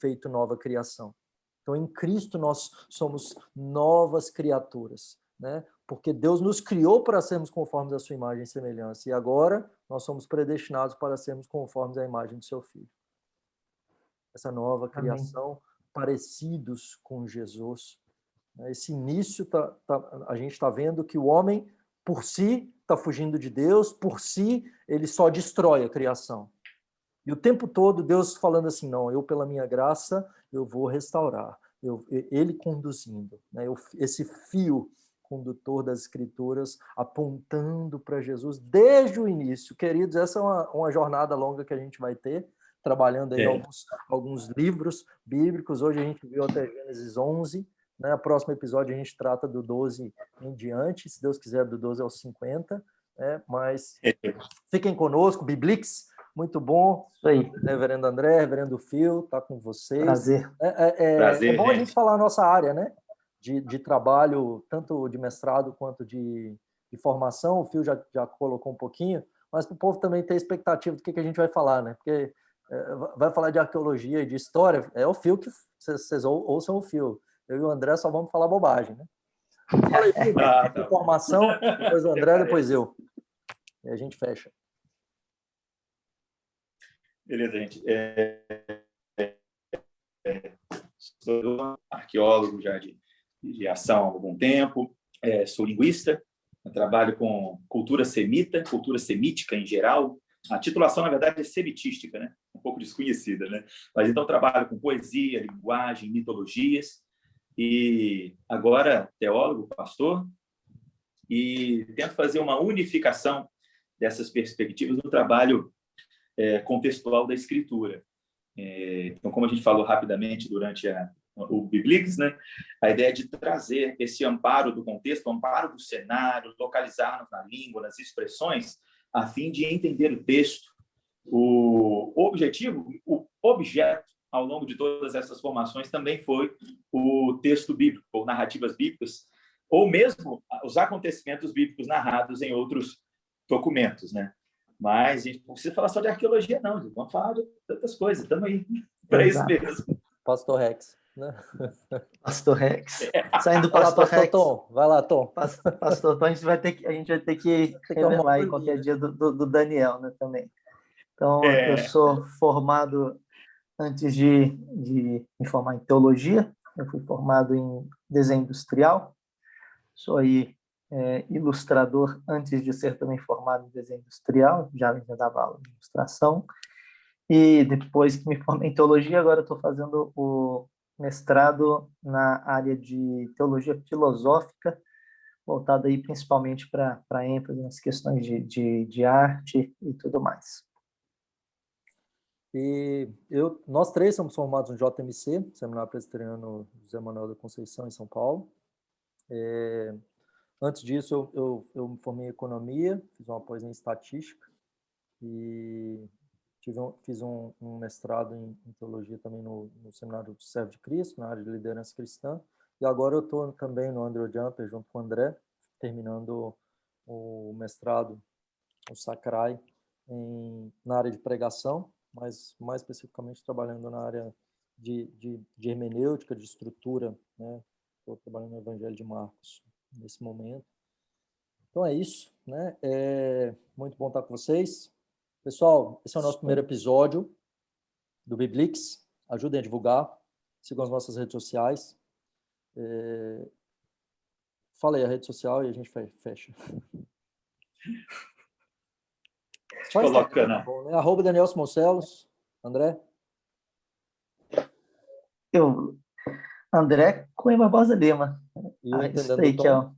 [SPEAKER 1] feito nova criação. Então, em Cristo, nós somos novas criaturas, né? Porque Deus nos criou para sermos conformes à sua imagem e semelhança, e agora nós somos predestinados para sermos conformes à imagem do seu Filho. Essa nova criação, amém, parecidos com Jesus. Esse início, a gente está vendo que o homem, por si, está fugindo de Deus, por si, ele só destrói a criação. E o tempo todo Deus falando assim, não, eu pela minha graça, eu vou restaurar. Ele conduzindo, né? Esse fio condutor das Escrituras apontando para Jesus desde o início. Queridos, essa é uma jornada longa que a gente vai ter, trabalhando aí alguns livros bíblicos. Hoje a gente viu até Gênesis 11, né? No próximo episódio a gente trata do 12 em diante, se Deus quiser, do 12 ao 50, né? Mas fiquem conosco, Biblix, muito bom.
[SPEAKER 2] Isso aí.
[SPEAKER 1] Reverendo André, Reverendo Phil, tá com vocês.
[SPEAKER 2] Prazer.
[SPEAKER 1] Prazer, é bom, gente, a gente falar a nossa área, né? De trabalho, tanto de mestrado quanto de formação. O Phil já colocou um pouquinho, mas para o povo também ter expectativa do que a gente vai falar, né? Porque vai falar de arqueologia e de história, é o Phil que vocês ouçam o Phil. Eu e o André só vamos falar bobagem, né? Fala aí, Phil, de formação, depois o André, depois eu. E a gente fecha.
[SPEAKER 3] Beleza, gente. Sou arqueólogo já de ação há algum tempo, sou linguista, trabalho com cultura semítica em geral. A titulação, na verdade, é semitística, né? Um pouco desconhecida, né? Mas então trabalho com poesia, linguagem, mitologias. e agora teólogo, pastor, e tento fazer uma unificação dessas perspectivas no trabalho contextual da Escritura. Então, como a gente falou rapidamente durante o Biblix, né, a ideia de trazer esse amparo do contexto, amparo do cenário, localizar-nos na língua, nas expressões, a fim de entender o texto, o objetivo, o objeto, ao longo de todas essas formações, também foi o texto bíblico, ou narrativas bíblicas, ou mesmo os acontecimentos bíblicos narrados em outros documentos, né? Mas a gente não precisa falar só de arqueologia, não, gente. Vamos falar de tantas coisas, estamos aí para isso mesmo.
[SPEAKER 1] Pastor Rex, né?
[SPEAKER 2] Pastor Rex. Saindo do Pastor Rex.
[SPEAKER 1] Tom. Vai lá, Tom.
[SPEAKER 2] Pastor Tom, a gente vai ter que revelar aí qualquer dia do Daniel, né, também. Então, eu sou formado, antes de me formar em teologia, eu fui formado em desenho industrial. Sou aí ilustrador antes de ser também formado em desenho industrial, já dava aula de ilustração. E depois que me formei em teologia, agora estou fazendo o mestrado na área de teologia filosófica, voltado aí principalmente para ênfase nas questões de arte e tudo mais.
[SPEAKER 1] E nós três somos formados no JMC, Seminário Presbiteriano José Manuel da Conceição, em São Paulo. Antes disso, eu me formei em economia, fiz uma pós em estatística e fiz um mestrado em teologia também no Seminário do Servo de Cristo, na área de liderança cristã. E agora eu estou também no Andrew Jumper, junto com o André, terminando o mestrado, o Sacrai, na área de pregação, mas mais especificamente trabalhando na área de hermenêutica, de estrutura, né? Estou trabalhando no Evangelho de Marcos nesse momento. Então é isso, né? Muito bom estar com vocês. Pessoal, esse é o nosso primeiro episódio do Biblix. Ajudem a divulgar, sigam as nossas redes sociais. Fala aí a rede social e a gente fecha.
[SPEAKER 3] Coloca, né?
[SPEAKER 1] @ Daniel Simocelos. André?
[SPEAKER 2] André Cunha Barbosa Lima.
[SPEAKER 1] Isso
[SPEAKER 2] aí que é o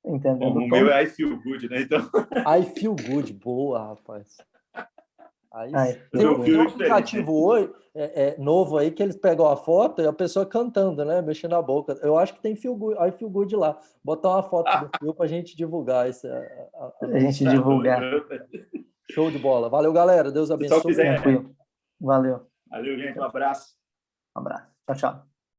[SPEAKER 2] Entendendo
[SPEAKER 3] o meu é I Feel Good, né? Então...
[SPEAKER 1] I Feel Good, boa, rapaz. Aí
[SPEAKER 2] tem
[SPEAKER 1] um aplicativo hoje, novo aí, que eles pegam a foto e a pessoa cantando, né? Mexendo a boca. Eu acho que tem I Feel Good lá. Botar uma foto do Feel pra gente divulgar isso.
[SPEAKER 2] A gente divulgar.
[SPEAKER 1] Show de bola. Valeu, galera. Deus abençoe.
[SPEAKER 2] Tranquilo. Valeu.
[SPEAKER 3] Valeu, gente. Um abraço.
[SPEAKER 2] Um abraço. Tchau, tchau.